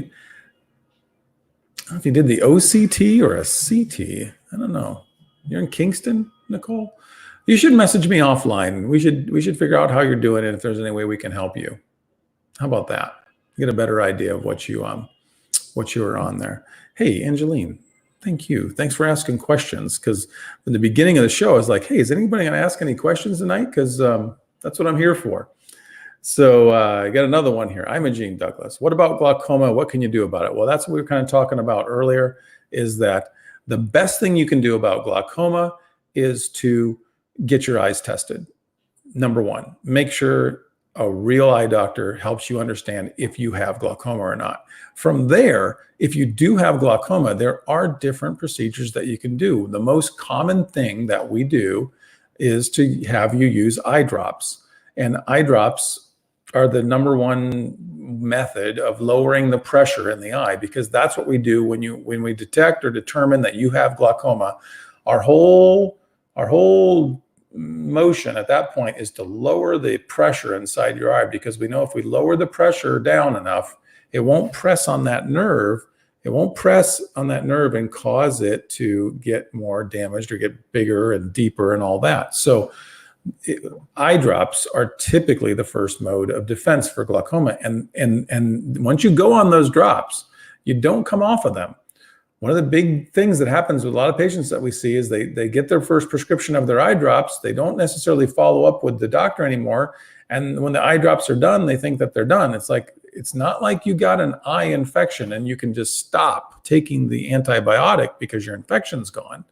you did the OCT or a CT. I don't know. You're in Kingston, Nicole? You should message me offline. We should figure out how you're doing it, if there's any way we can help you. How about that? Get a better idea of what you are on there. Hey, Angeline, thank you. Thanks for asking questions, because from the beginning of the show, I was like, hey, is anybody going to ask any questions tonight? Because that's what I'm here for. So I got another one here. Imogene Douglas. What about glaucoma? What can you do about it? Well, that's what we were kind of talking about earlier, is that the best thing you can do about glaucoma is to get your eyes tested. Number one, make sure a real eye doctor helps you understand if you have glaucoma or not. From there, if you do have glaucoma, there are different procedures that you can do. The most common thing that we do is to have you use eye drops. And eye drops are the number one method of lowering the pressure in the eye, because that's what we do when we detect or determine that you have glaucoma. Our whole motion at that point is to lower the pressure inside your eye, because we know if we lower the pressure down enough, it won't press on that nerve. It won't press on that nerve and cause it to get more damaged or get bigger and deeper and all that. So eye drops are typically the first mode of defense for glaucoma. And once you go on those drops, you don't come off of them. One of the big things that happens with a lot of patients that we see is they get their first prescription of their eye drops. They don't necessarily follow up with the doctor anymore. And when the eye drops are done, they think that they're done. It's not like you got an eye infection and you can just stop taking the antibiotic because your infection's gone.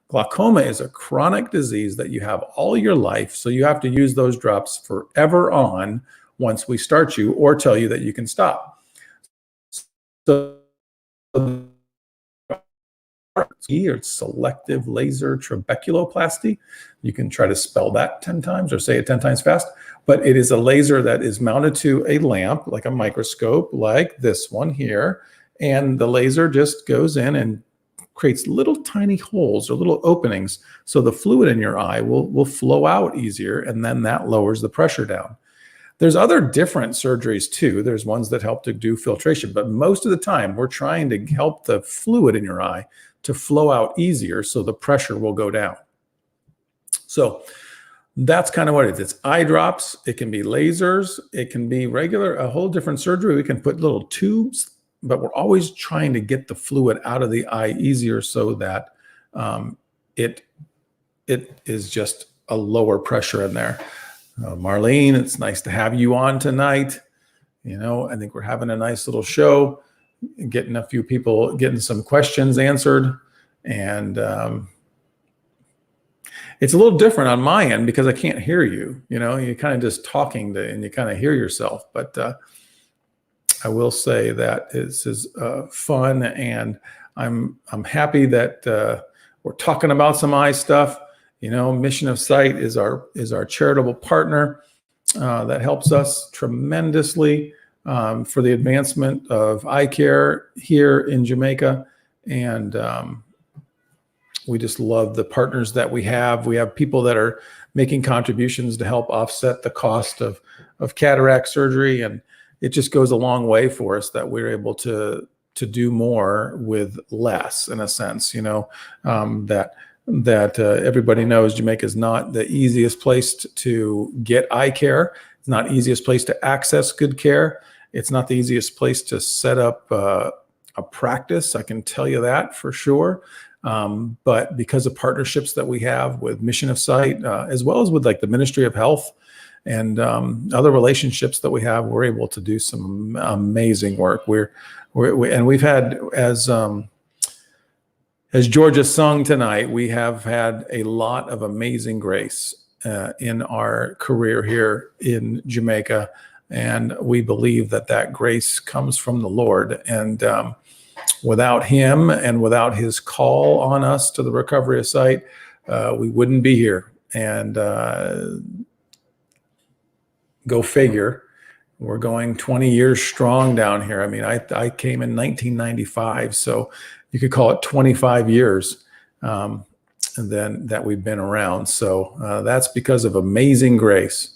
Glaucoma is a chronic disease that you have all your life. So you have to use those drops forever on once we start you or tell you that you can stop. So or selective laser trabeculoplasty. You can try to spell that 10 times or say it 10 times fast, but it is a laser that is mounted to a lamp, like a microscope, like this one here. And the laser just goes in and creates little tiny holes or little openings. So the fluid in your eye will flow out easier, and then that lowers the pressure down. There's other different surgeries too. There's ones that help to do filtration, but most of the time we're trying to help the fluid in your eye to flow out easier so the pressure will go down. So that's kind of what it is. It's eye drops. It can be lasers. It can be a whole different surgery. We can put little tubes, but we're always trying to get the fluid out of the eye easier so that it is just a lower pressure in there. Marlene, it's nice to have you on tonight. I think we're having a nice little show, getting a few people, getting some questions answered. And it's a little different on my end because I can't hear you. You're kind of just talking and you kind of hear yourself. But I will say that this is fun, and I'm happy that we're talking about some eye stuff. Mission of Sight is our charitable partner that helps us tremendously for the advancement of eye care here in Jamaica. And we just love the partners that we have. We have people that are making contributions to help offset the cost of cataract surgery. And it just goes a long way for us that we're able to do more with less, in a sense, that everybody knows Jamaica is not the easiest place to get eye care. It's not the easiest place to access good care. It's not the easiest place to set up a practice. I can tell you that for sure. But because of partnerships that we have with Mission of Sight, as well as with like the Ministry of Health and other relationships that we have, we're able to do some amazing work. And we've had, as Georgia sung tonight, we have had a lot of amazing grace in our career here in Jamaica. And we believe that grace comes from the Lord. And without him and without his call on us to the Recovery of Sight, we wouldn't be here. And go figure, we're going 20 years strong down here. I mean, I came in 1995, so you could call it 25 years and then that we've been around. So that's because of amazing grace.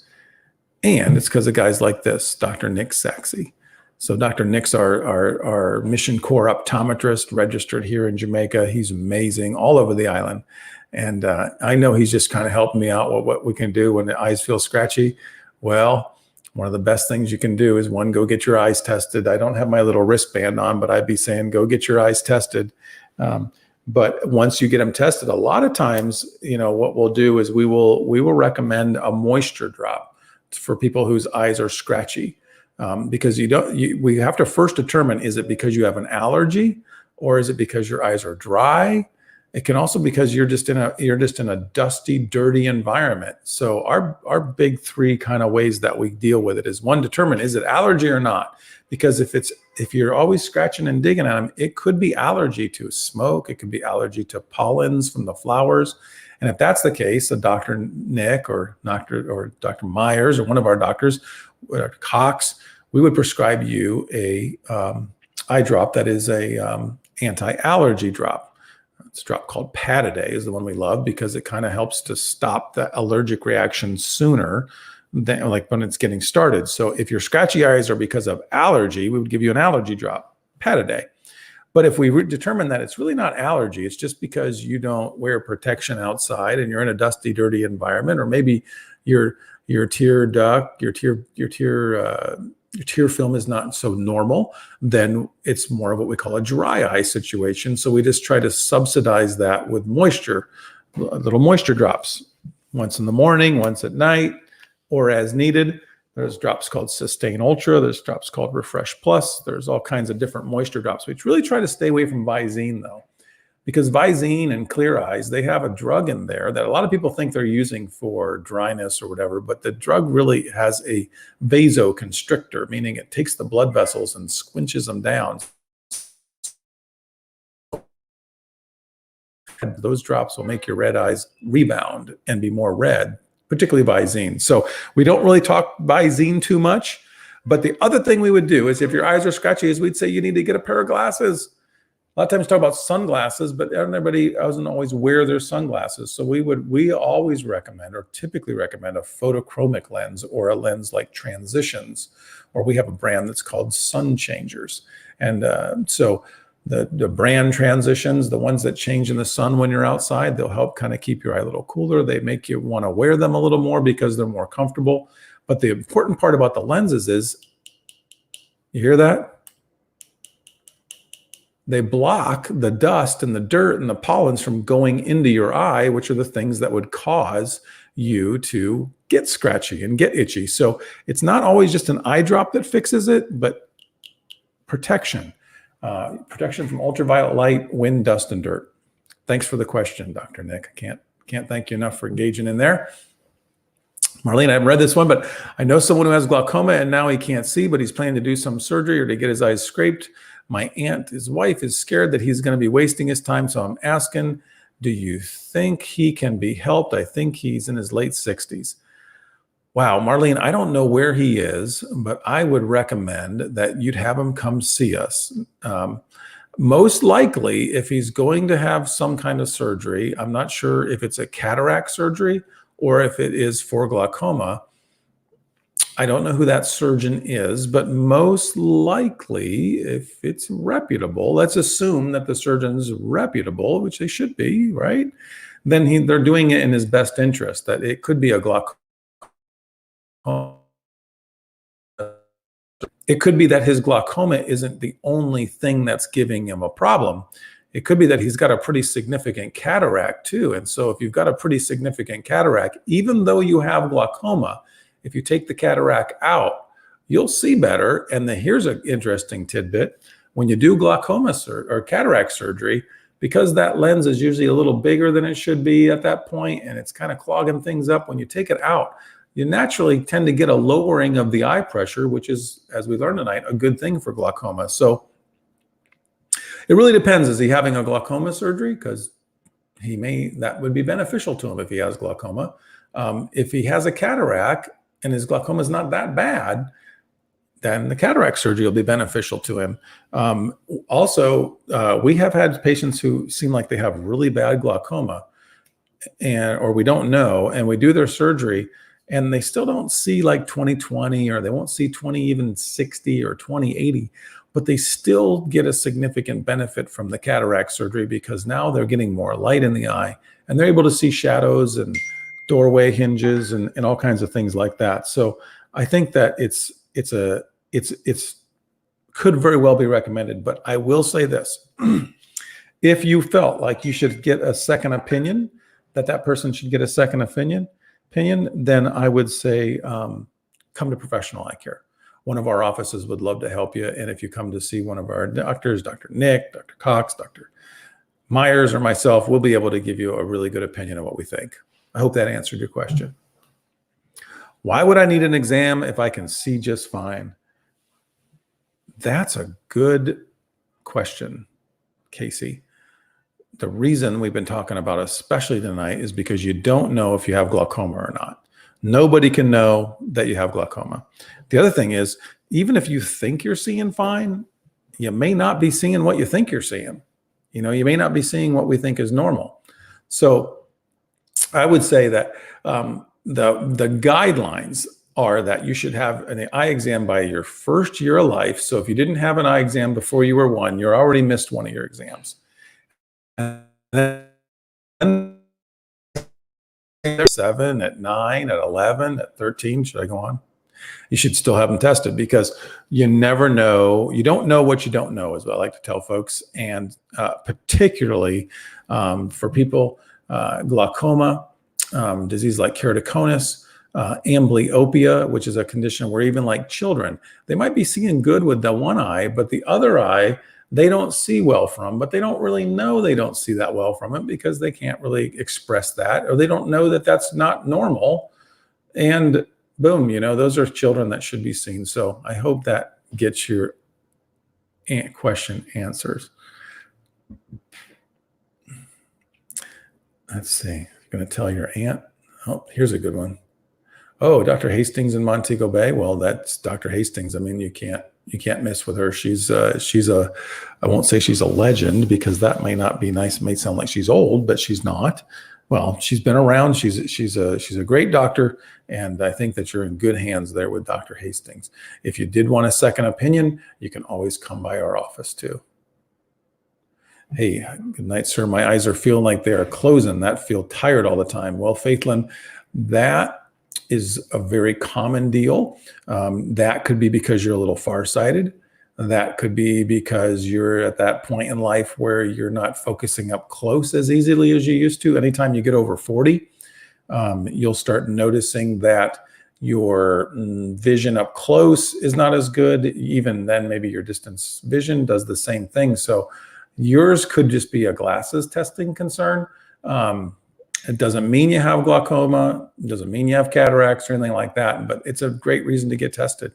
And it's because of guys like this, Dr. Nick Saxey. So Dr. Nick's our Mission Corps optometrist, registered here in Jamaica. He's amazing all over the island. And I know he's just kind of helping me out with what we can do when the eyes feel scratchy. Well, one of the best things you can do is, one, go get your eyes tested. I don't have my little wristband on, but I'd be saying, go get your eyes tested. But once you get them tested, a lot of times, what we'll do is we will recommend a moisture drop. for people whose eyes are scratchy, because we have to first determine, is it because you have an allergy, or is it because your eyes are dry? It can also be because you're just in a dusty, dirty environment. So our big three kind of ways that we deal with it is, one, determine, is it allergy or not? Because if you're always scratching and digging at them, it could be allergy to smoke. It could be allergy to pollens from the flowers. And if that's the case, Dr. Nick or Dr. Myers or one of our doctors, Dr. Cox, we would prescribe you a eye drop that is a anti-allergy drop. It's a drop called Pataday is the one we love, because it kind of helps to stop the allergic reaction sooner than like when it's getting started. So if your scratchy eyes are because of allergy, we would give you an allergy drop, Pataday. But if we determine that it's really not allergy, it's just because you don't wear protection outside and you're in a dusty, dirty environment, or maybe your tear duct, your tear film is not so normal, then it's more of what we call a dry eye situation. So we just try to subsidize that with moisture, little moisture drops, once in the morning, once at night, or as needed. There's drops called Sustain Ultra. There's drops called Refresh Plus. There's all kinds of different moisture drops. We really try to stay away from Visine, though, because Visine and Clear Eyes, they have a drug in there that a lot of people think they're using for dryness or whatever, but the drug really has a vasoconstrictor, meaning it takes the blood vessels and squinches them down. Those drops will make your red eyes rebound and be more red, particularly Visine. So we don't really talk Visine too much, but the other thing we would do is, if your eyes are scratchy, is we'd say you need to get a pair of glasses. A lot of times we talk about sunglasses, but everybody doesn't always wear their sunglasses. So we always recommend, or typically recommend, a photochromic lens, or a lens like Transitions, or we have a brand that's called Sun Changers. And so the brand Transitions, the ones that change in the sun when you're outside, they'll help kind of keep your eye a little cooler. They make you want to wear them a little more because they're more comfortable. But the important part about the lenses is, you hear that? They block the dust and the dirt and the pollens from going into your eye, which are the things that would cause you to get scratchy and get itchy. So it's not always just an eye drop that fixes it, but protection. Protection from ultraviolet light, wind, dust, and dirt. Thanks for the question, Dr. Nick. I can't thank you enough for engaging in there. Marlene, I haven't read this one, but I know someone who has glaucoma and now he can't see, but he's planning to do some surgery or to get his eyes scraped. My aunt, his wife, is scared that he's going to be wasting his time. So I'm asking, do you think he can be helped? I think he's in his late 60s. Wow, Marlene, I don't know where he is, but I would recommend that you'd have him come see us. Most likely, if he's going to have some kind of surgery, I'm not sure if it's a cataract surgery or if it is for glaucoma. I don't know who that surgeon is, but most likely, if it's reputable, let's assume that the surgeon's reputable, which they should be, right? Then they're doing it in his best interest, that it could be a glaucoma. It could be that his glaucoma isn't the only thing that's giving him a problem. It could be that he's got a pretty significant cataract too. And so if you've got a pretty significant cataract, even though you have glaucoma, if you take the cataract out, you'll see better. And here's an interesting tidbit. When you do glaucoma or cataract surgery, because that lens is usually a little bigger than it should be at that point, and it's kind of clogging things up, when you take it out, you naturally tend to get a lowering of the eye pressure, which is, as we learned tonight, a good thing for glaucoma. So it really depends. Is he having a glaucoma surgery? Because that would be beneficial to him if he has glaucoma. If he has a cataract and his glaucoma is not that bad, then the cataract surgery will be beneficial to him. Also, we have had patients who seem like they have really bad glaucoma, or we don't know, and we do their surgery, and they still don't see like 20/20, or they won't see 20/60 or 20/80, but they still get a significant benefit from the cataract surgery because now they're getting more light in the eye and they're able to see shadows and doorway hinges and all kinds of things like that. So I think that it's could very well be recommended. But I will say this: if you felt like you should get a second opinion, that person should get a second opinion, then I would say come to Professional Eye Care. One of our offices would love to help you. And if you come to see one of our doctors, Dr. Nick, Dr. Cox, Dr. Myers, or myself, we'll be able to give you a really good opinion of what we think. I hope that answered your question. Why would I need an exam if I can see just fine? That's a good question, Casey. The reason we've been talking about, especially tonight, is because you don't know if you have glaucoma or not. Nobody can know that you have glaucoma. The other thing is, even if you think you're seeing fine, you may not be seeing what you think you're seeing. You may not be seeing what we think is normal. So I would say that the guidelines are that you should have an eye exam by your first year of life. So if you didn't have an eye exam before you were 1, you're already missed one of your exams. And then at 7, at 9, at 11, at 13, should I go on? You should still have them tested, because you never know. You don't know what you don't know, is what I like to tell folks. And particularly for people, glaucoma, disease like keratoconus, amblyopia, which is a condition where even like children, they might be seeing good with the one eye, but the other eye, they don't see well from, but they don't really know they don't see that well from it because they can't really express that, or they don't know that that's not normal. And boom, those are children that should be seen. So I hope that gets your question answered. Let's see. I'm going to tell your aunt. Oh, here's a good one. Oh, Dr. Hastings in Montego Bay. Well, that's Dr. Hastings. I mean, you can't miss with her. She's I won't say she's a legend, because that may not be nice. It may sound like she's old, but she's not. Well, she's been around. She's a great doctor, and I think that you're in good hands there with Dr. Hastings. If you did want a second opinion, you can always come by our office too. Hey, good night, sir. My eyes are feeling like they are closing. That feel tired all the time. Well, Faithlin, that is a very common deal. That could be because you're a little farsighted. That could be because you're at that point in life where you're not focusing up close as easily as you used to. Anytime you get over 40, you'll start noticing that your vision up close is not as good. Even then, maybe your distance vision does the same thing. So yours could just be a glasses testing concern. It doesn't mean you have glaucoma. It doesn't mean you have cataracts or anything like that, but it's a great reason to get tested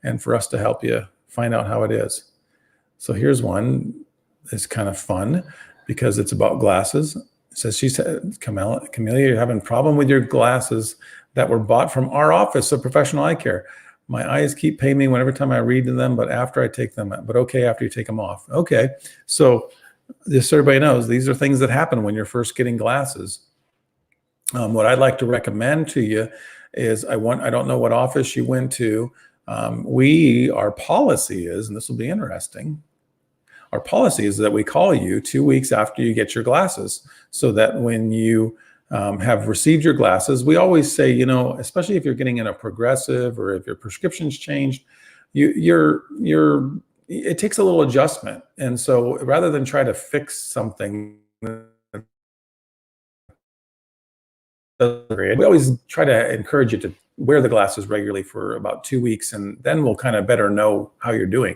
and for us to help you find out how it is. So here's one that's kind of fun because it's about glasses. It says, she said, Camellia, you're having a problem with your glasses that were bought from our office of Professional Eye Care. My eyes keep paining me whenever time I read them, but after I take them, but okay, after you take them off. Okay, so just so everybody knows, these are things that happen when you're first getting glasses. What I'd like to recommend to you is, I don't know what office you went to. Our policy is, and this will be interesting, our policy is that we call you 2 weeks after you get your glasses, so that when you have received your glasses, we always say, especially if you're getting in a progressive or if your prescription's changed, it takes a little adjustment. And so rather than try to fix something, we always try to encourage you to wear the glasses regularly for about 2 weeks, and then we'll kind of better know how you're doing.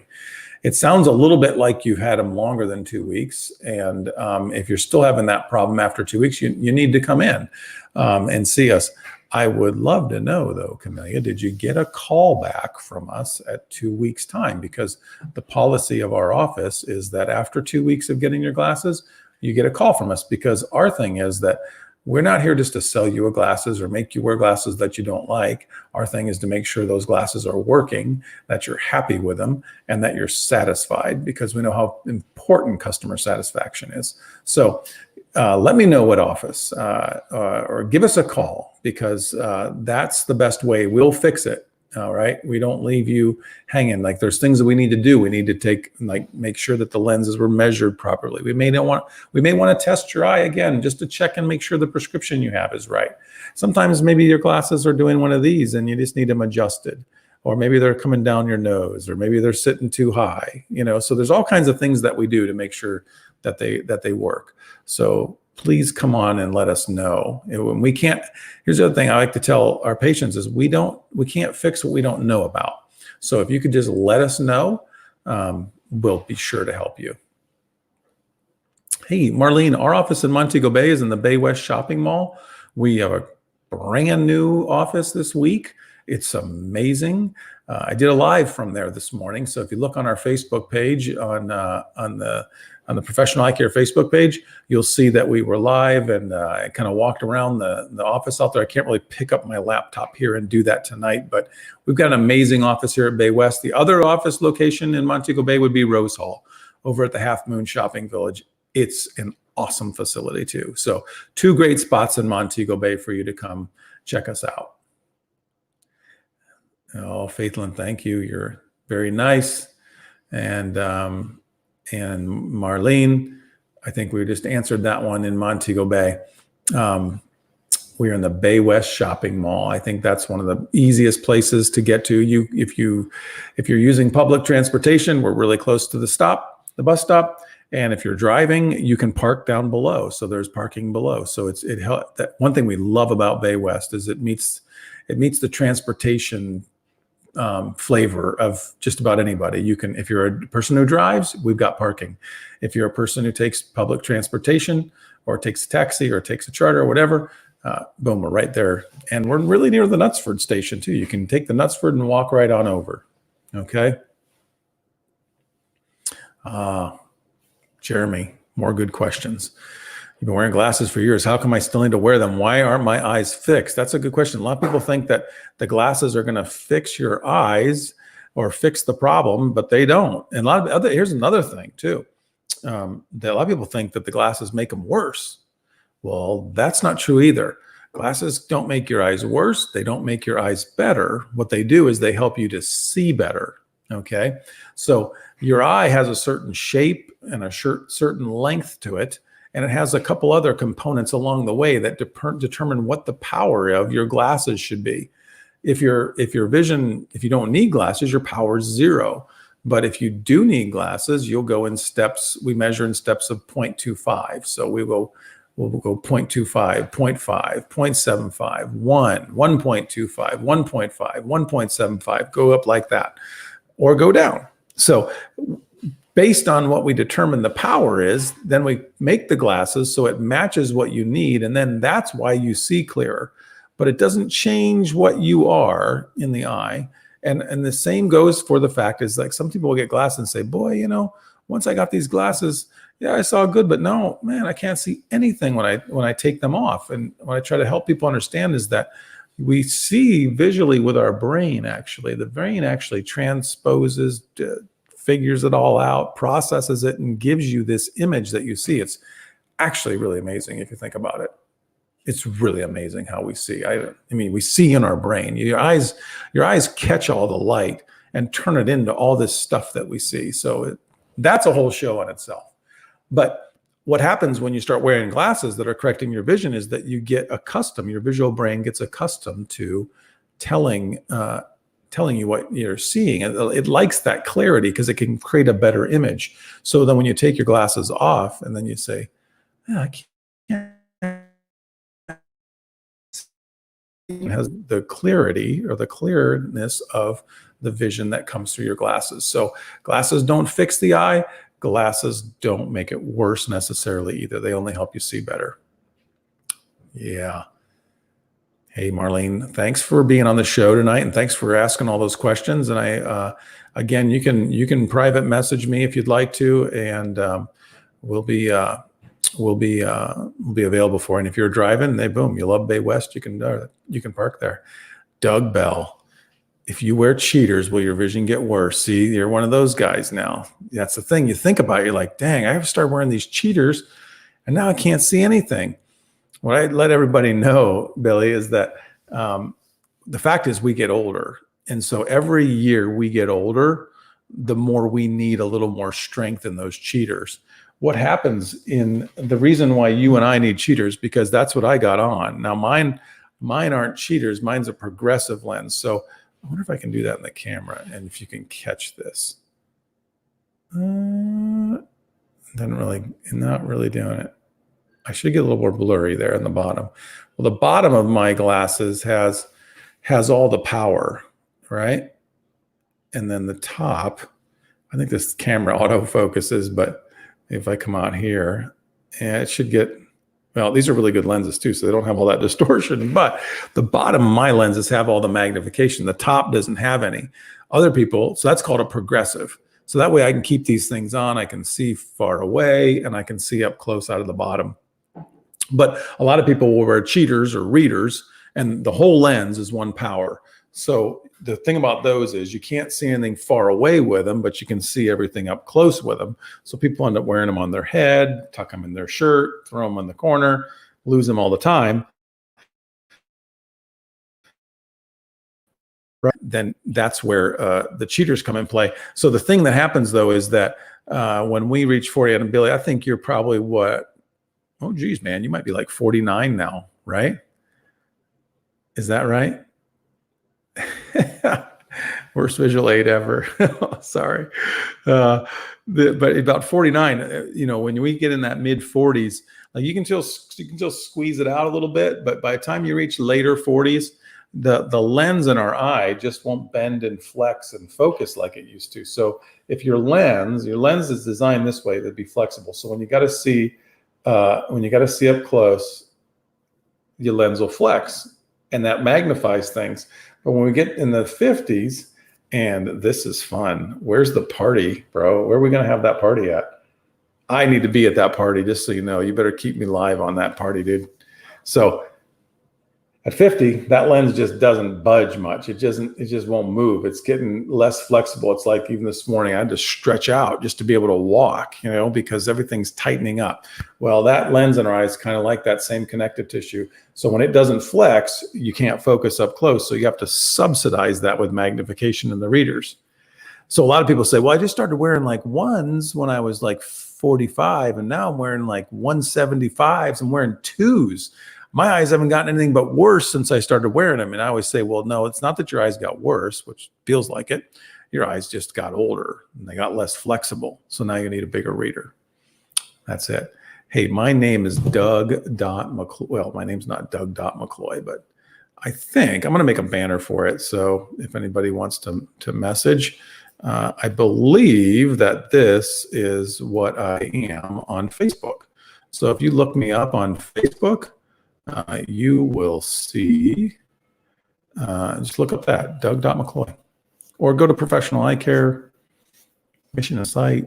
It sounds a little bit like you've had them longer than 2 weeks. And if you're still having that problem after 2 weeks, you need to come in and see us. I would love to know, though, Camellia, did you get a call back from us at 2 weeks' time? Because the policy of our office is that after 2 weeks of getting your glasses, you get a call from us, because our thing is that we're not here just to sell you glasses or make you wear glasses that you don't like. Our thing is to make sure those glasses are working, that you're happy with them, and that you're satisfied, because we know how important customer satisfaction is. So let me know what office or give us a call, because that's the best way. We'll fix it. All right. We don't leave you hanging. Like, there's things that we need to do. We need to make sure that the lenses were measured properly. We may want to test your eye again, just to check and make sure the prescription you have is right. Sometimes maybe your glasses are doing one of these and you just need them adjusted, or maybe they're coming down your nose, or maybe they're sitting too high, so there's all kinds of things that we do to make sure that they work. So please come on and let us know. When we can't, here's the other thing I like to tell our patients is we can't fix what we don't know about. So if you could just let us know, we'll be sure to help you. Hey, Marlene, our office in Montego Bay is in the BayWest shopping mall. We have a brand new office this week. It's amazing. I did a live from there this morning. So if you look on our Facebook page on the Professional Eye Care Facebook page, you'll see that we were live, and I kind of walked around the office out there. I can't really pick up my laptop here and do that tonight, but we've got an amazing office here at BayWest. The other office location in Montego Bay would be Rose Hall over at the Half Moon Shopping Village. It's an awesome facility too. So 2 great spots in Montego Bay for you to come check us out. Oh, Faithlin, thank you. You're very nice. And Marlene, I think we just answered that one in Montego Bay. We're in the BayWest shopping mall. I think that's one of the easiest places to get to. If you're using public transportation, we're really close to the bus stop. And if you're driving, you can park down below. So there's parking below. So that one thing we love about BayWest is it meets the transportation flavor of just about anybody. You can, if you're a person who drives, we've got parking. If you're a person who takes public transportation or takes a taxi or takes a charter or whatever, boom, we're right there. And we're really near the Knutsford station too. You can take the Knutsford and walk right on over. Okay. Jeremy, more good questions. You've been wearing glasses for years. How come I still need to wear them? Why aren't my eyes fixed? That's a good question. A lot of people think that the glasses are going to fix your eyes or fix the problem, but they don't. And here's another thing too. That a lot of people think that the glasses make them worse. Well, that's not true either. Glasses don't make your eyes worse. They don't make your eyes better. What they do is they help you to see better. Okay. So your eye has a certain shape and a certain length to it. And it has a couple other components along the way that determine what the power of your glasses should be. If you don't need glasses, your power is 0. But if you do need glasses, you'll go in steps. We measure in steps of 0.25. So we'll go 0.25, 0.5, 0.75, 1, 1.25, 1.5, 1.75, go up like that, or go down. So based on what we determine the power is, then we make the glasses so it matches what you need, and then that's why you see clearer. But it doesn't change what you are in the eye. And the same goes for the fact is like some people will get glasses and say, boy, once I got these glasses, yeah, I saw good, but no, man, I can't see anything when I take them off. And what I try to help people understand is that we see visually with our brain, actually. The brain actually transposes, figures it all out, processes it, and gives you this image that you see. It's actually really amazing if you think about it. It's really amazing how we see. I mean, we see in our brain. Your eyes catch all the light and turn it into all this stuff that we see. So that's a whole show on itself. But what happens when you start wearing glasses that are correcting your vision is that you get accustomed, your visual brain gets accustomed to telling you what you're seeing. It likes that clarity because it can create a better image. So then when you take your glasses off and then you say, yeah, I can't. It has the clarity or the clearness of the vision that comes through your glasses. So glasses don't fix the eye. Glasses don't make it worse necessarily either. They only help you see better. Yeah. Hey, Marlene, thanks for being on the show tonight, and thanks for asking all those questions. And again, you can private message me if you'd like to, and we'll be available for you. And if you're driving, boom, you love BayWest, you can park there. Doug Bell. If you wear cheaters, will your vision get worse? See, you're one of those guys now. That's the thing you think about. You're like, dang, I have to start wearing these cheaters, and now I can't see anything. What I let everybody know, Billy, is that the fact is we get older. And so every year we get older, the more we need a little more strength in those cheaters. What happens the reason why you and I need cheaters, because that's what I got on. Now mine aren't cheaters. Mine's a progressive lens. So I wonder if I can do that in the camera and if you can catch this. Not really doing it. I should get a little more blurry there in the bottom. Well, the bottom of my glasses has all the power, right? And then the top, I think this camera autofocuses, but if I come out here, and it should get, well, these are really good lenses too, so they don't have all that distortion, but the bottom of my lenses have all the magnification. The top doesn't have any. Other people, so that's called a progressive. So that way I can keep these things on, I can see far away, and I can see up close out of the bottom. But a lot of people will wear cheaters or readers, and the whole lens is one power. So the thing about those is you can't see anything far away with them, but you can see everything up close with them. So people end up wearing them on their head, tuck them in their shirt, throw them in the corner, lose them all the time. Right. Then that's where the cheaters come in play. So the thing that happens though is that when we reach 48, and Billy, I think you're probably what? Oh, geez, man, you might be like 49 now, right? Is that right? Worst visual aid ever. Sorry. But about 49, when we get in that mid 40s, like you can still squeeze it out a little bit, but by the time you reach later 40s, the lens in our eye just won't bend and flex and focus like it used to. So if your lens is designed this way to be flexible. So when you got to see up close, your lens will flex, and that magnifies things. But when we get in the 50s, and this is fun. Where's the party, bro? Where are we going to have that party at? I need to be at that party, just so you know. You better keep me live on that party, dude. So at 50, that lens just doesn't budge much. It just won't move. It's getting less flexible. It's like even this morning, I had to stretch out just to be able to walk, because everything's tightening up. Well, that lens in our eye is kind of like that same connective tissue. So when it doesn't flex, you can't focus up close. So you have to subsidize that with magnification in the readers. So a lot of people say, well, I just started wearing like ones when I was like 45, and now I'm wearing like 175s. I'm wearing twos. My eyes haven't gotten anything but worse since I started wearing them. And I always say, well, no, it's not that your eyes got worse, which feels like it. Your eyes just got older and they got less flexible. So now you need a bigger reader. That's it. Hey, my name is Doug.McCloy. Well, my name's not Doug.McCloy, but I think I'm going to make a banner for it. So if anybody wants to message, I believe that this is what I am on Facebook. So if you look me up on Facebook, you will see, just look up that, Doug.McCloy. Or go to Professional Eye Care, Mission of Sight.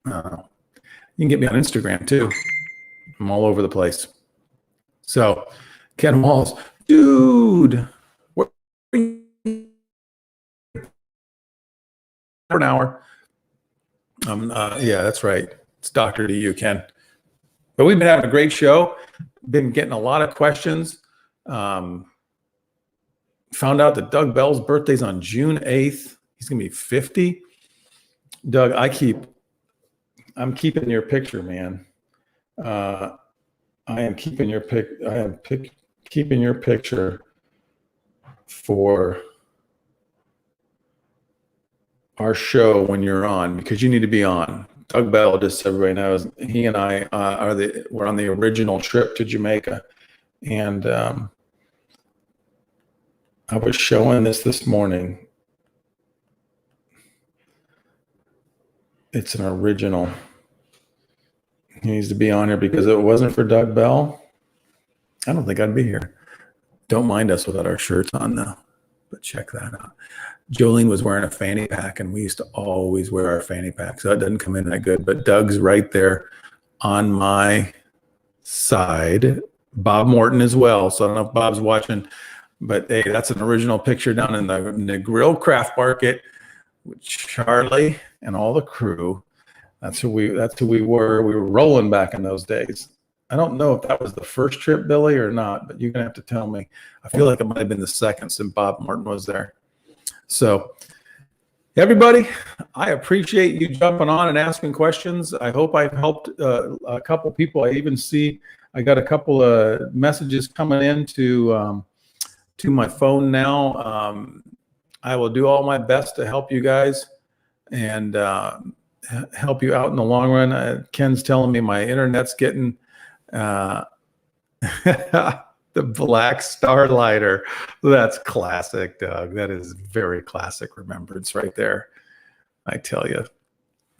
You can get me on Instagram too. I'm all over the place. So, Ken Walls, dude, what for an hour? Yeah, that's right. It's Dr. to you, Ken. But we've been having a great show. Been getting a lot of questions. Found out that Doug Bell's birthday's on June 8th. He's gonna be 50. Doug, I'm keeping your picture, man. I am keeping your keeping your picture for our show when you're on, because you need to be on. Doug Bell, just so everybody knows, he and I we're on the original trip to Jamaica, and I was showing this morning. It's an original. He needs to be on here, because if it wasn't for Doug Bell, I don't think I'd be here. Don't mind us without our shirts on though, but check that out. Jolene was wearing a fanny pack, and we used to always wear our fanny pack, so that doesn't come in that good. But Doug's right there on my side. Bob Morton as well. So I don't know if Bob's watching, but hey, that's an original picture down in the Grill Craft Market with Charlie and all the crew. That's who we were. We were rolling back in those days. I don't know if that was the first trip, Billy, or not, but you're gonna have to tell me. I feel like it might have been the second since Bob Morton was there. So everybody, I appreciate you jumping on and asking questions. I hope I've helped a couple people. I even see I got a couple of messages coming in to my phone now. I will do all my best to help you guys and help you out in the long run. Ken's telling me my internet's getting Uh, the black starlighter. That's classic, Doug. That is very classic remembrance right there. I tell you,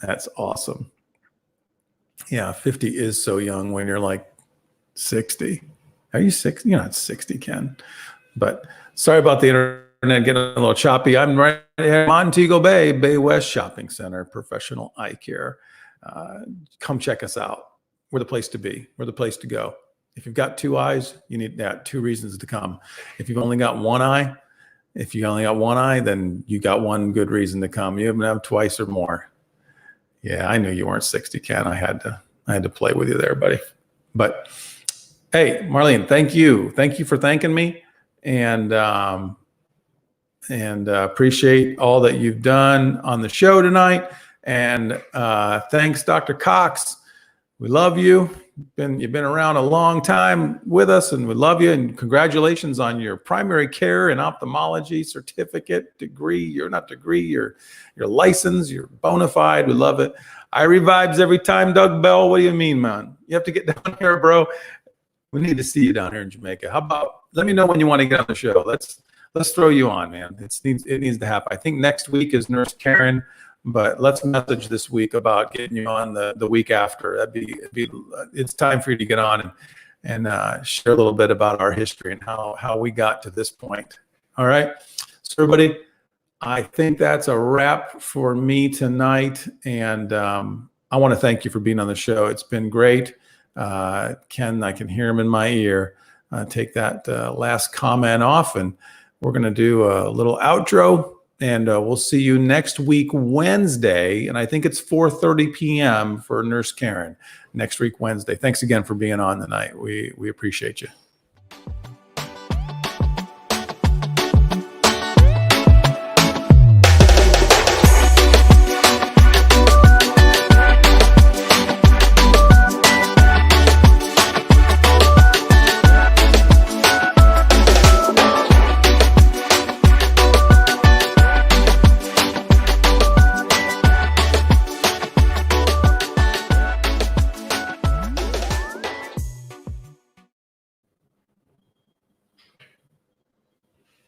that's awesome. Yeah, 50 is so young when you're like 60. Are you 60? You're not 60, Ken. But sorry about the internet getting a little choppy. I'm right here in Montego Bay, BayWest Shopping Center, professional eye care. Come check us out. We're the place to be. We're the place to go. If you've got two eyes, you need that 2 reasons to come. If you've only got one eye, then you got one good reason to come. You haven't have twice or more. Yeah, I knew you weren't 60, Ken. I had to play with you there, buddy. But hey, Marlene, thank you. Thank you for thanking me, and appreciate all that you've done on the show tonight. And thanks, Dr. Cox. We love you. You've been around a long time with us, and we love you. And congratulations on your primary care and ophthalmology certificate degree. You're not degree, your license. You're bona fide. We love it. I revibes every time, Doug Bell. What do you mean, man? You have to get down here, bro. We need to see you down here in Jamaica. How about let me know when you want to get on the show? Let's throw you on, man. It needs to happen. I think next week is Nurse Karen. But let's message this week about getting you on the week after. It's time for you to get on and share a little bit about our history and how we got to this point. All right. So everybody, I think that's a wrap for me tonight. And I want to thank you for being on the show. It's been great. Ken, I can hear him in my ear. Take that last comment off, and we're going to do a little outro. And we'll see you next week, Wednesday. And I think it's 4:30 p.m. for Nurse Karen next week, Wednesday. Thanks again for being on tonight. We appreciate you.